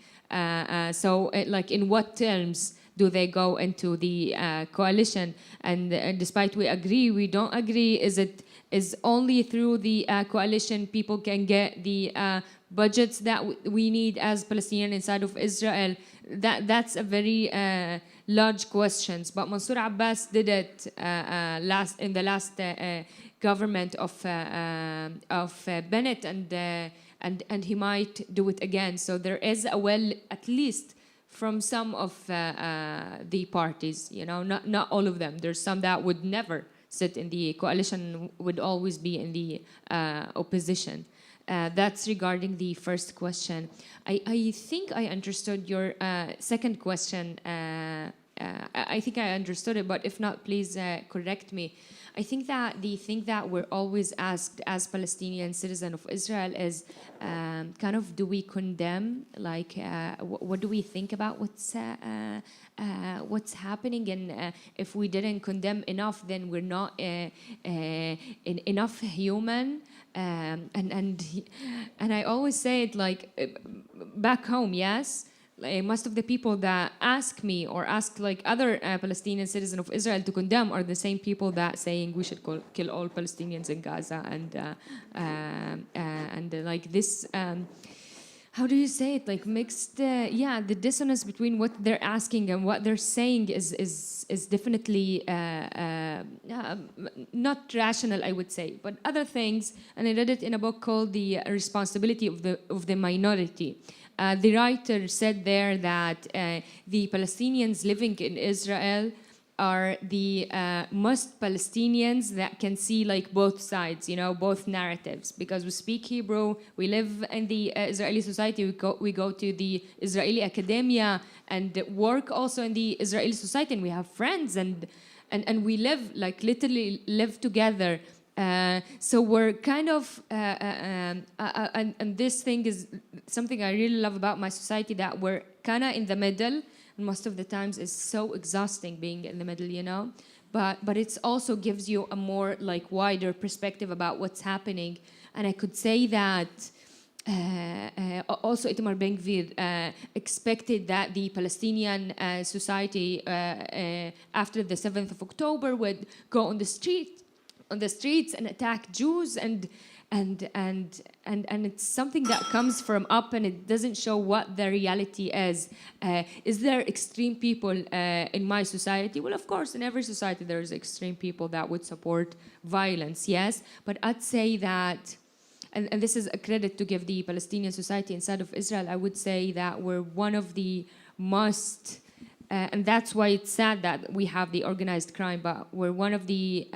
So, in what terms do they go into the coalition? And despite we agree, we don't agree. Is only through the coalition people can get the budgets that we need as Palestinians inside of Israel? That's a very large question. But Mansour Abbas did it in the last government of Bennett, and he might do it again. So there is a will, at least from some of the parties. Not all of them. There's some that would never sit in the coalition, would always be in the opposition. That's regarding the first question. I think I understood your second question. I think I understood it, but if not, please correct me. I think that the thing that we're always asked as Palestinian citizens of Israel is kind of, do we condemn? What do we think about what's happening? And if we didn't condemn enough, then we're not enough human. And I always say it back home, yes. Most of the people that ask me or ask other Palestinian citizens of Israel to condemn are the same people that saying we should kill all Palestinians in Gaza and this. how do you say it? Like mixed, yeah, the dissonance between what they're asking and what they're saying is definitely not rational, I would say. But other things, and I read it in a book called The Responsibility of the Minority. The writer said there that the Palestinians living in Israel are the most Palestinians that can see like both sides, you know, both narratives. Because we speak Hebrew, we live in the Israeli society, we go to the Israeli academia and work also in the Israeli society, and we have friends and we live, like literally live together. So we're kind of, and this thing is something I really love about my society, that we're kind of in the middle. And most of the times it's so exhausting being in the middle, you know. But it also gives you a more like wider perspective about what's happening. And I could say that also Itamar Ben-Gvir expected that the Palestinian society after the 7th of October would go on the streets and attack Jews and it's something that comes from up, and it doesn't show what the reality is. Is there extreme people in my society? Well, of course, in every society there's extreme people that would support violence, yes. But I'd say that, and this is a credit to give the Palestinian society inside of Israel, I would say that we're one of the most, and that's why it's sad that we have the organized crime, but we're one of the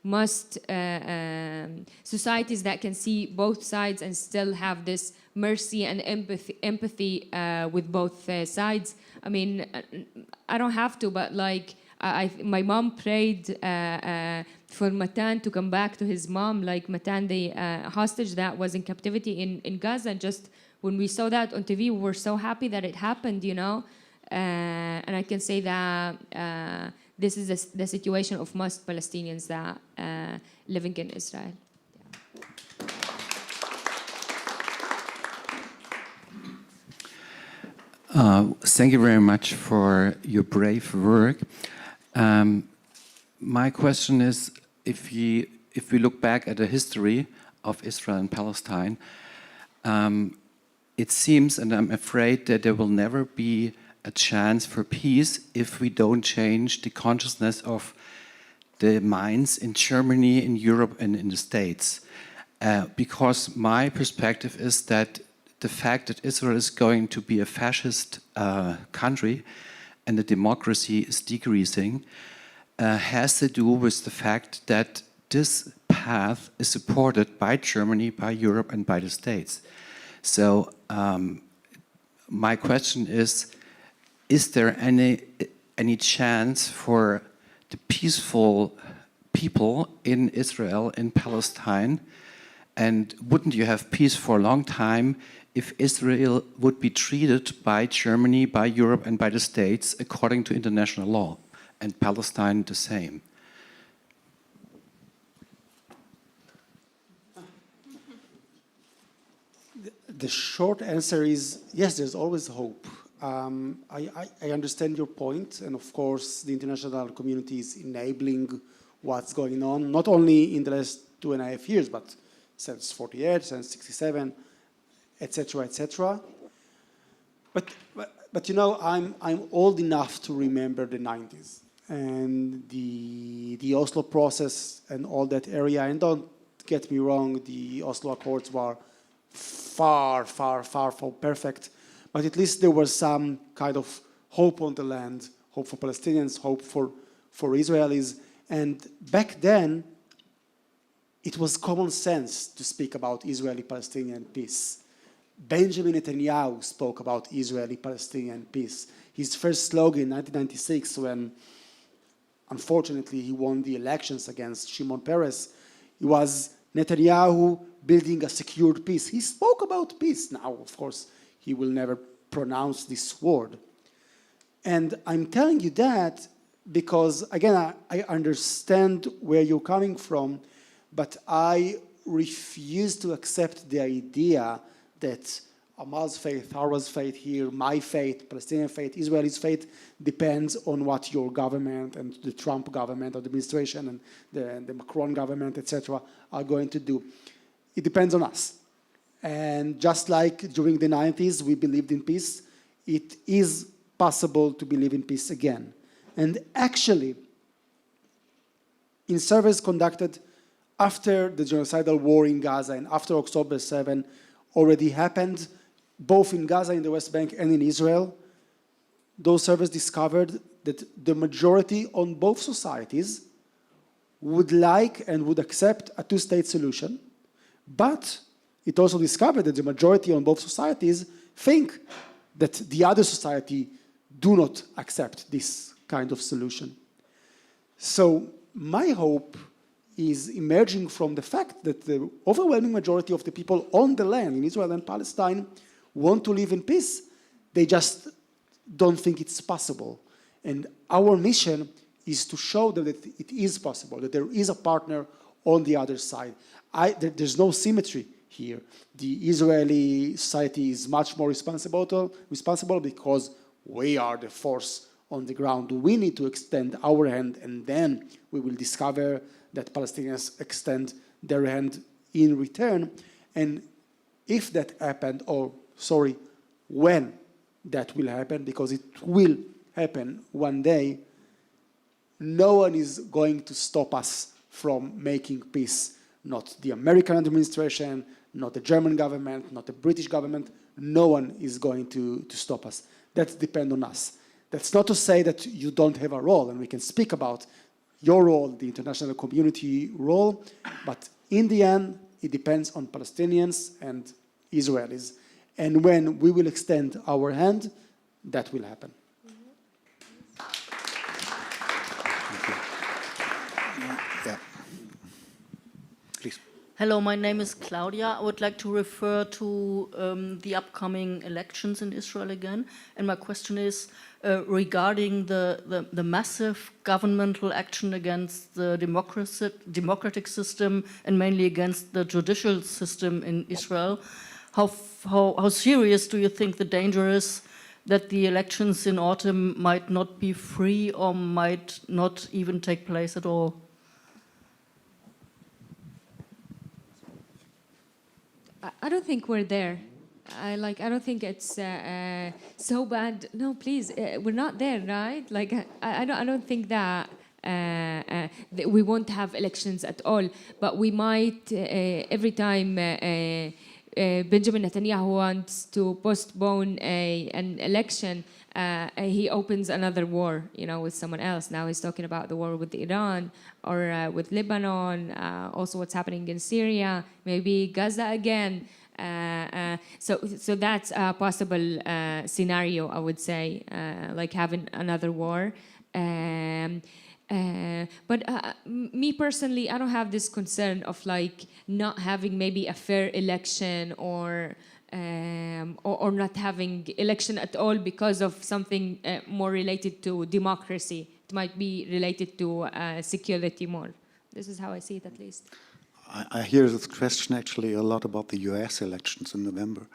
most societies that can see both sides and still have this mercy and empathy with both sides. I mean, I don't have to, but like my mom prayed for Matan to come back to his mom, like Matan, the hostage that was in captivity in Gaza. And just when we saw that on TV, we were so happy that it happened, you know. And I can say that this is the situation of most Palestinians that living in Israel. Thank you very much for your brave work. My question is, if we look back at the history of Israel and Palestine, it seems, and I'm afraid, that there will never be a chance for peace if we don't change the consciousness of the minds in Germany, in Europe, and in the States. Because my perspective is that the fact that Israel is going to be a fascist country and the democracy is decreasing has to do with the fact that this path is supported by Germany, by Europe, and by the States. So my question is there any chance for the peaceful people in Israel, in Palestine, and wouldn't you have peace for a long time if Israel would be treated by Germany, by Europe, and by the States according to international law, and Palestine the same? The short answer is yes, there's always hope. I understand your point, and of course the international community is enabling what's going on, not only in the last 2.5 years, but since 48, since 67, etc., etc. But you know, I'm old enough to remember the 90s and the Oslo process and all that area. And don't get me wrong, the Oslo Accords were far from perfect. But at least there was some kind of hope on the land, hope for Palestinians, hope for Israelis. And back then, it was common sense to speak about Israeli-Palestinian peace. Benjamin Netanyahu spoke about Israeli-Palestinian peace. His first slogan in 1996, when unfortunately he won the elections against Shimon Peres, it was Netanyahu building a secured peace. He spoke about peace. Now, of course, he will never pronounce this word. And I'm telling you that because, again, I understand where you're coming from, but I refuse to accept the idea that Amal's faith, Harwa's faith here, my faith, Palestinian faith, Israeli's faith depends on what your government and the Trump government or the administration and the Macron government, etc., are going to do. It depends on us. And just like during the 90s, we believed in peace, it is possible to believe in peace again. And actually, in surveys conducted after the genocidal war in Gaza and after October 7 already happened, both in Gaza, in the West Bank, and in Israel, those surveys discovered that the majority on both societies would like and would accept a two-state solution, but it also discovered that the majority on both societies think that the other society do not accept this kind of solution. So my hope is emerging from the fact that the overwhelming majority of the people on the land in Israel and Palestine want to live in peace. They just don't think it's possible. And our mission is to show them that it is possible, that there is a partner on the other side. There's no symmetry here. The Israeli society is much more responsible because we are the force on the ground. We need to extend our hand, and then we will discover that Palestinians extend their hand in return. And if that happened, when that will happen, because it will happen one day, no one is going to stop us from making peace. Not the American administration, not the German government, not the British government. No one is going to stop us. That depends on us. That's not to say that you don't have a role, and we can speak about your role, the international community role, but in the end, it depends on Palestinians and Israelis. And when we will extend our hand, that will happen. Yeah. Please. Hello, my name is Claudia. I would like to refer to the upcoming elections in Israel again. And my question is regarding the massive governmental action against the democratic system and mainly against the judicial system in Israel. How serious do you think the danger is that the elections in autumn might not be free or might not even take place at all? I don't think we're there. I don't think it's so bad. No, please, we're not there, right? Like, I don't think that we won't have elections at all. But we might every time Benjamin Netanyahu wants to postpone an election, he opens another war, with someone else. Now he's talking about the war with Iran or with Lebanon, also what's happening in Syria, maybe Gaza again. So that's a possible scenario, I would say, like having another war. But me personally, I don't have this concern of like not having maybe a fair election or not having election at all because of something more related to democracy. It might be related to security more. This is how I see it, at least. I hear this question actually a lot about the US elections in November.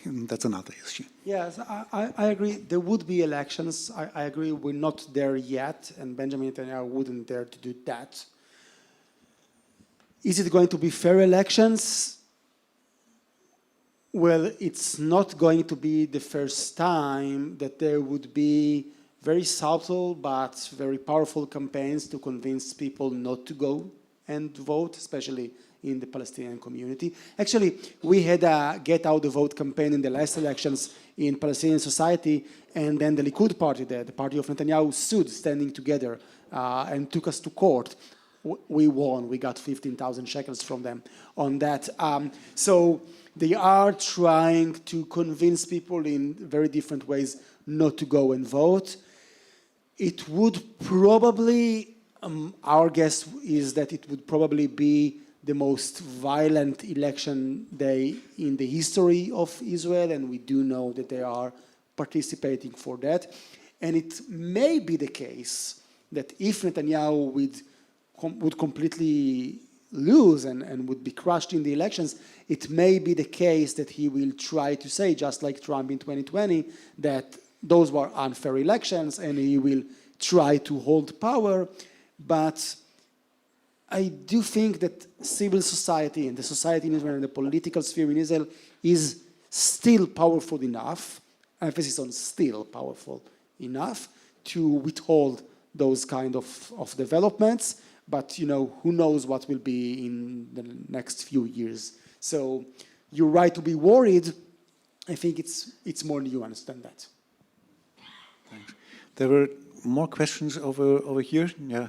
That's another issue. Yes, I agree. There would be elections. I agree we're not there yet, and Benjamin Netanyahu wouldn't dare to do that. Is it going to be fair elections? Well, it's not going to be the first time that there would be very subtle but very powerful campaigns to convince people not to go and vote, especially in the Palestinian community. Actually, we had a Get Out the Vote campaign in the last elections in Palestinian society, and then the Likud party, the party of Netanyahu, sued Standing Together and took us to court. We won. We got 15,000 shekels from them on that. So they are trying to convince people in very different ways not to go and vote. It would probably, our guess is that it would probably be the most violent election day in the history of Israel, and we do know that they are participating for that. And it may be the case that if Netanyahu would completely lose and would be crushed in the elections, it may be the case that he will try to say, just like Trump in 2020, that those were unfair elections, and he will try to hold power. But I do think that civil society and the society in Israel and the political sphere in Israel is still powerful enough, emphasis on still powerful enough, to withhold those kind of developments. But who knows what will be in the next few years. So you're right to be worried. I think it's more nuanced than that. Thanks. There were more questions over here. Yeah.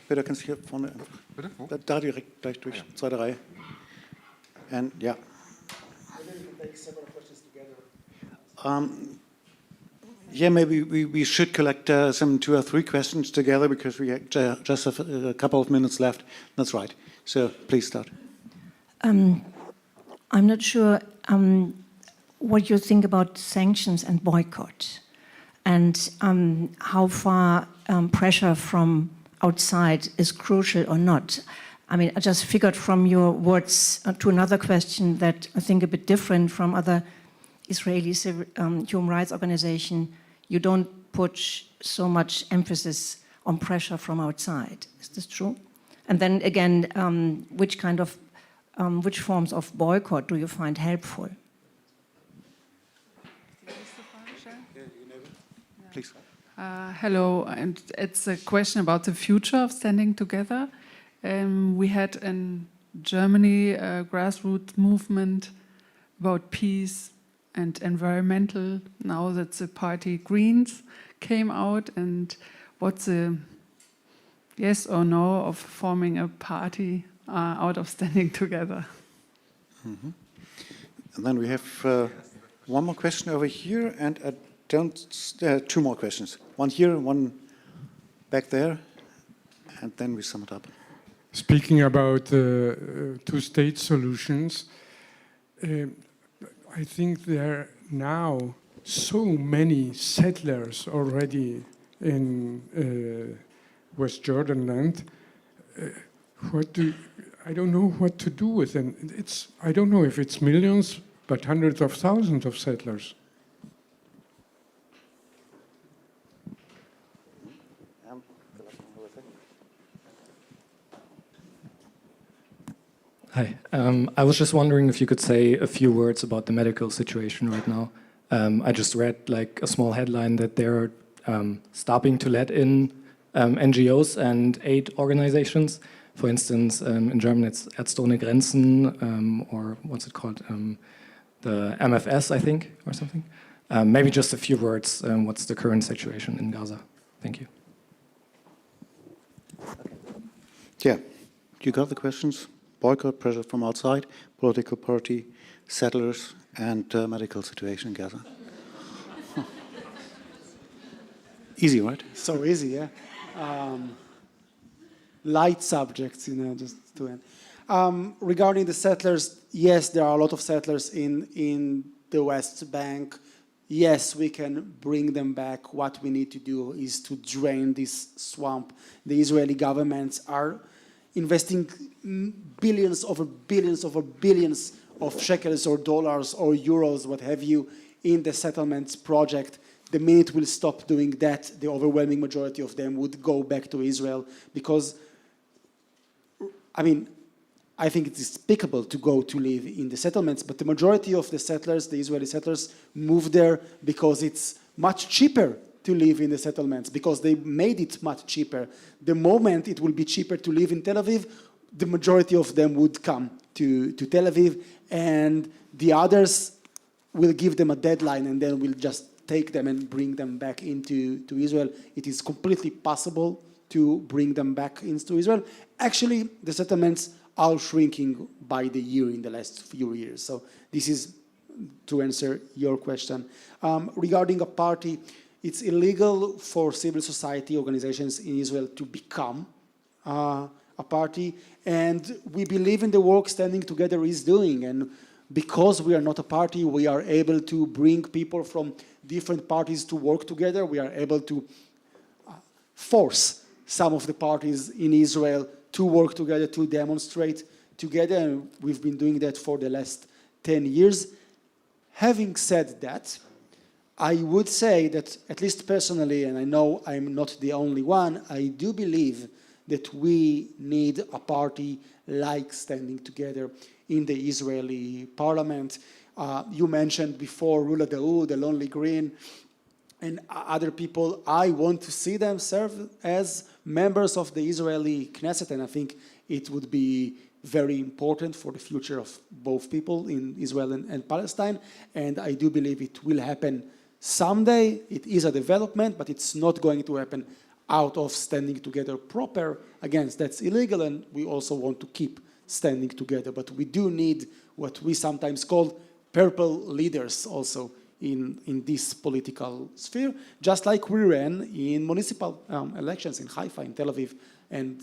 Bitte, kannst du hier vorne einfach, da direkt gleich durch, zweite Reihe. And yeah. Yeah, maybe we should collect some 2 or 3 questions together because we just have a couple of minutes left. That's right. So please start. I'm not sure what you think about sanctions and boycott, and how far pressure from outside is crucial or not. I mean, I just figured from your words to another question that I think a bit different from other Israeli human rights organizations. You don't put so much emphasis on pressure from outside. Is this true? And then again, which forms of boycott do you find helpful? Please. Hello, and it's a question about the future of Standing Together. We had in Germany a grassroots movement about peace and environmental. Now that the party Greens came out, and what's the yes or no of forming a party out of Standing Together? Mm-hmm. And then we have one more question over here, and 2 more questions. One here, one back there, and then we sum it up. Speaking about two-state solutions, I think there are now so many settlers already in West Jordan land. I don't know what to do with them. I don't know if it's millions, but hundreds of thousands of settlers. Hi. I was just wondering if you could say a few words about the medical situation right now. I just read like a small headline that they're stopping to let in NGOs and aid organizations. For instance, in German it's Ärzte ohne Grenzen, or what's it called? The MFS, I think, or something. Maybe just a few words. What's the current situation in Gaza? Thank you. Yeah, you got the questions? Boycott, pressure from outside, political party, settlers, and medical situation in Gaza. Huh. Easy, right? So easy, yeah. Light subjects, just to end. Regarding the settlers, yes, there are a lot of settlers in the West Bank. Yes, we can bring them back. What we need to do is to drain this swamp. The Israeli governments are investing billions over billions of shekels or dollars or euros, what have you, in the settlements project. The minute we'll stop doing that, the overwhelming majority of them would go back to Israel because, I mean, I think it's despicable to go to live in the settlements, but the majority of the settlers, the Israeli settlers, move there because it's much cheaper to live in the settlements, because they made it much cheaper. The moment it will be cheaper to live in Tel Aviv, the majority of them would come to Tel Aviv, and the others will give them a deadline, and then we'll just take them and bring them back into Israel. It is completely possible to bring them back into Israel. Actually, the settlements are shrinking by the year in the last few years. So this is to answer your question. Regarding a party, it's illegal for civil society organizations in Israel to become a party, and we believe in the work Standing Together is doing, and because we are not a party, we are able to bring people from different parties to work together. We are able to force some of the parties in Israel to work together, to demonstrate together, and we've been doing that for the last 10 years. Having said that, I would say that, at least personally, and I know I'm not the only one, I do believe that we need a party like Standing Together in the Israeli parliament. You mentioned before Rula Daoud, the Lonely Green, and other people. I want to see them serve as members of the Israeli Knesset, and I think it would be very important for the future of both people in Israel and Palestine, and I do believe it will happen someday. It is a development, but it's not going to happen out of Standing Together proper. Again, that's illegal, and we also want to keep standing together, but we do need what we sometimes call purple leaders also in this political sphere, just like we ran in municipal elections in Haifa, in Tel Aviv, and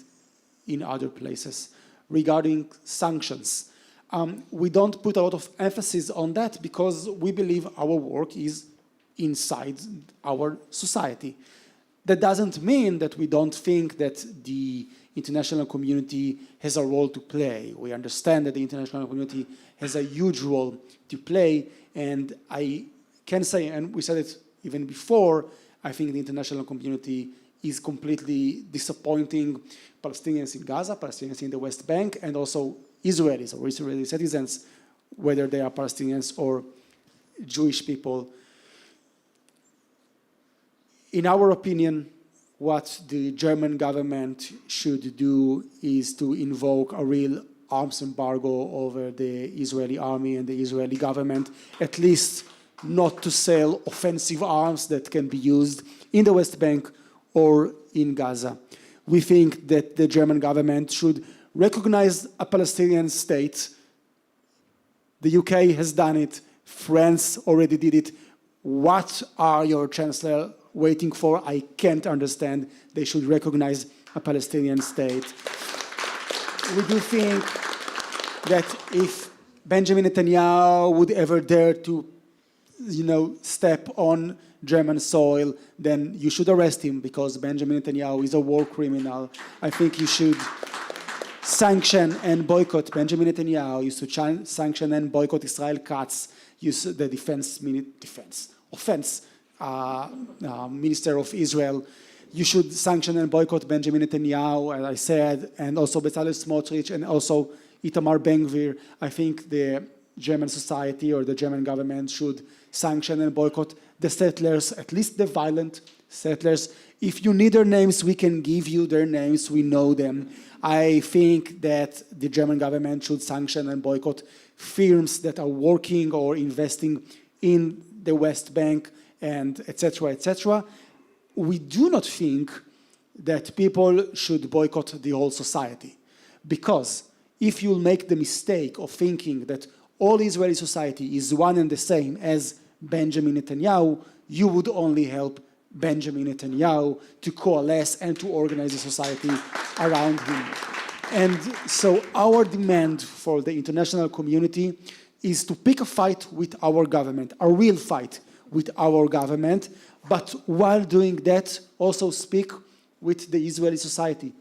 in other places. Regarding sanctions, we don't put a lot of emphasis on that because we believe our work is inside our society. That doesn't mean that we don't think that the international community has a role to play. We understand that the international community has a huge role to play, and I can say, and we said it even before, I think the international community is completely disappointing Palestinians in Gaza, Palestinians in the West Bank, and also Israelis or Israeli citizens, whether they are Palestinians or Jewish people. In our opinion, what the German government should do is to invoke a real arms embargo over the Israeli army and the Israeli government, at least not to sell offensive arms that can be used in the West Bank or in Gaza. We think that the German government should recognize a Palestinian state. The UK has done it. France already did it. What are your chancellor waiting for? I can't understand. They should recognize a Palestinian state. We do think that if Benjamin Netanyahu would ever dare to, step on German soil, then you should arrest him because Benjamin Netanyahu is a war criminal. I think you should sanction and boycott Benjamin Netanyahu. You should sanction and boycott Israel Katz, the offense minister of Israel. You should sanction and boycott Benjamin Netanyahu, as I said, and also Bezalel Smotrich, and also Itamar Ben-Gvir. I think the German society or the German government should sanction and boycott the settlers, at least the violent settlers. If you need their names, we can give you their names. We know them. I think that the German government should sanction and boycott firms that are working or investing in the West Bank, and etc., etc. We do not think that people should boycott the whole society, because if you make the mistake of thinking that all Israeli society is one and the same as Benjamin Netanyahu, you would only help Benjamin Netanyahu to coalesce and to organize a society around him. And so our demand for the international community is to pick a fight with our government, a real fight with our government, but while doing that, also speak with the Israeli society.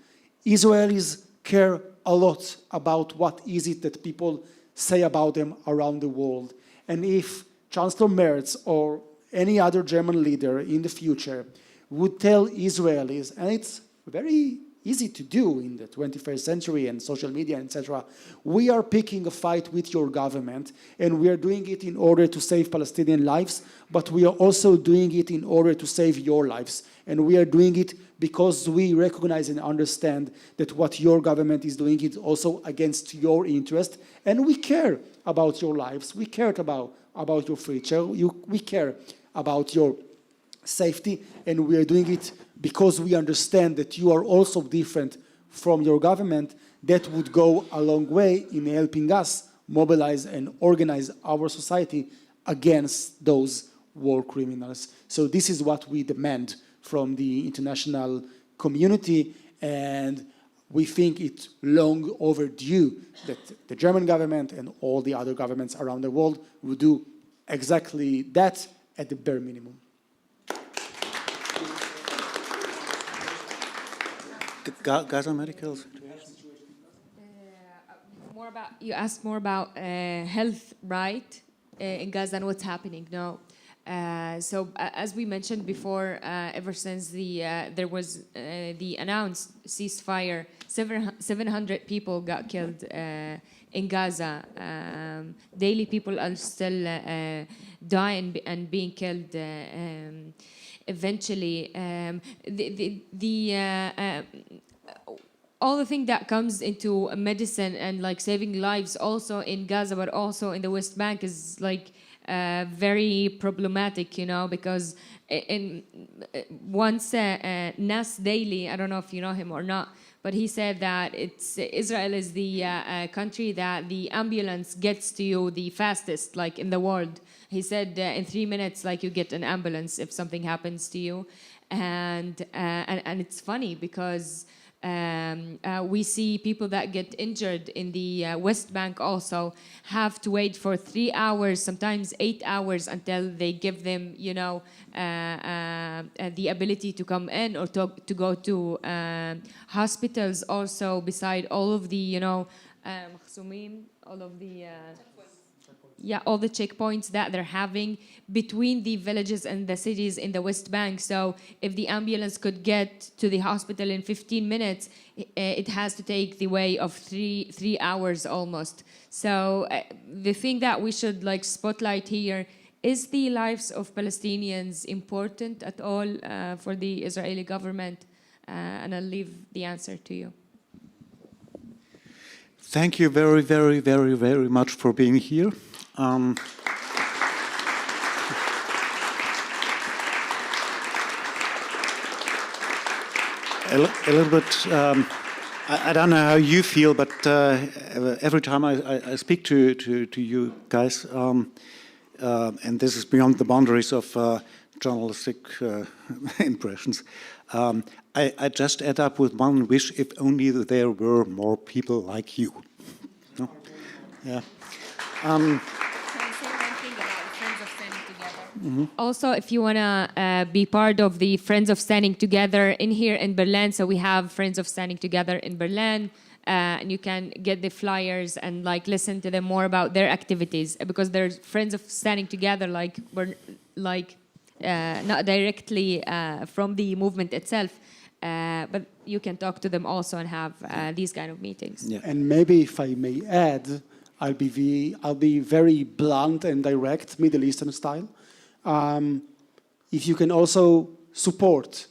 Israelis care a lot about what is it that people say about them around the world. And if Chancellor Merz or any other German leader in the future would tell Israelis, and it's very easy to do in the 21st century and social media, etc. We are picking a fight with your government, and we are doing it in order to save Palestinian lives, but we are also doing it in order to save your lives. And we are doing it because we recognize and understand that what your government is doing is also against your interest, and we care about your lives. We care about your future. We care about your safety, and we are doing it because we understand that you are also different from your government. That would go a long way in helping us mobilize and organize our society against those war criminals. So this is what we demand from the international community, and we think it's long overdue that the German government and all the other governments around the world will do exactly that at the bare minimum. Gaza medical. You asked more about health, right, in Gaza and what's happening now. So as we mentioned before, ever since there was the announced ceasefire, 700 people got killed in Gaza. Daily people are still dying and being killed. Eventually, all the thing that comes into medicine and like saving lives also in Gaza, but also in the West Bank is like very problematic, you know, because once Nas Daily, I don't know if you know him or not, but he said that Israel is the country that the ambulance gets to you the fastest, like in the world. He said in 3 minutes, like you get an ambulance if something happens to you, and it's funny because we see people that get injured in the West Bank also have to wait for 3 hours, sometimes 8 hours, until they give them, you know, the ability to come in or to go to hospitals. Also, beside all of the, you know, all of the all the checkpoints that they're having between the villages and the cities in the West Bank. So if the ambulance could get to the hospital in 15 minutes, it has to take the way of three hours almost. So the thing that we should like spotlight here is the lives of Palestinians important at all for the Israeli government? And I'll leave the answer to you. Thank you very, very, very, very much for being here. A little bit, I don't know how you feel, but every time I speak to you guys, and this is beyond the boundaries of journalistic impressions, I just add up with one wish: if only there were more people like you. No? Yeah. Mm-hmm. Also, if you want to be part of the Friends of Standing Together in here in Berlin, so we have Friends of Standing Together in Berlin, and you can get the flyers and like listen to them more about their activities, because there's Friends of Standing Together, like we're like not directly from the movement itself, but you can talk to them also and have these kind of meetings. Yeah. And maybe if I may add, I'll be very blunt and direct, Middle Eastern style. If you can also support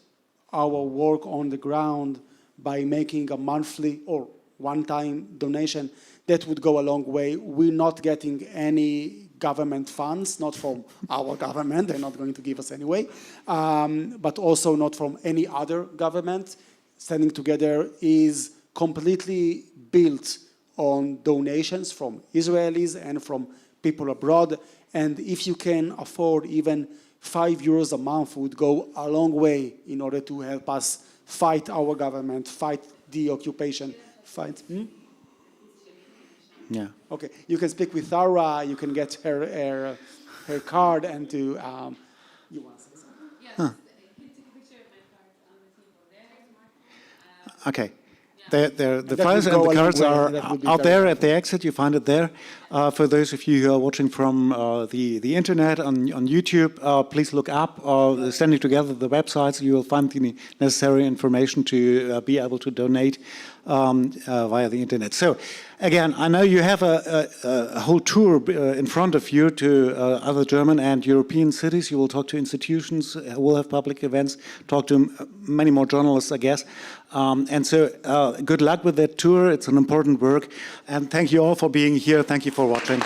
our work on the ground by making a monthly or one-time donation, that would go a long way. We're not getting any government funds, not from our government, they're not going to give us anyway, but also not from any other government. Standing Together is completely built on donations from Israelis and from people abroad. And if you can afford even €5 a month, would go a long way in order to help us fight our government, fight the occupation, fight. Yeah. Okay. You can speak with Zara. You can get her card and to. You want to say something? Huh. Okay. The flyers and the cards are out there at the exit. You find it there. For those of you who are watching from the internet on YouTube, please look up Standing Together, the websites. You will find the necessary information to be able to donate via the internet. So, again, I know you have a whole tour in front of you to other German and European cities. You will talk to institutions, will have public events, talk to many more journalists, I guess. And so good luck with that tour. It's an important work. And thank you all for being here. Thank you for watching.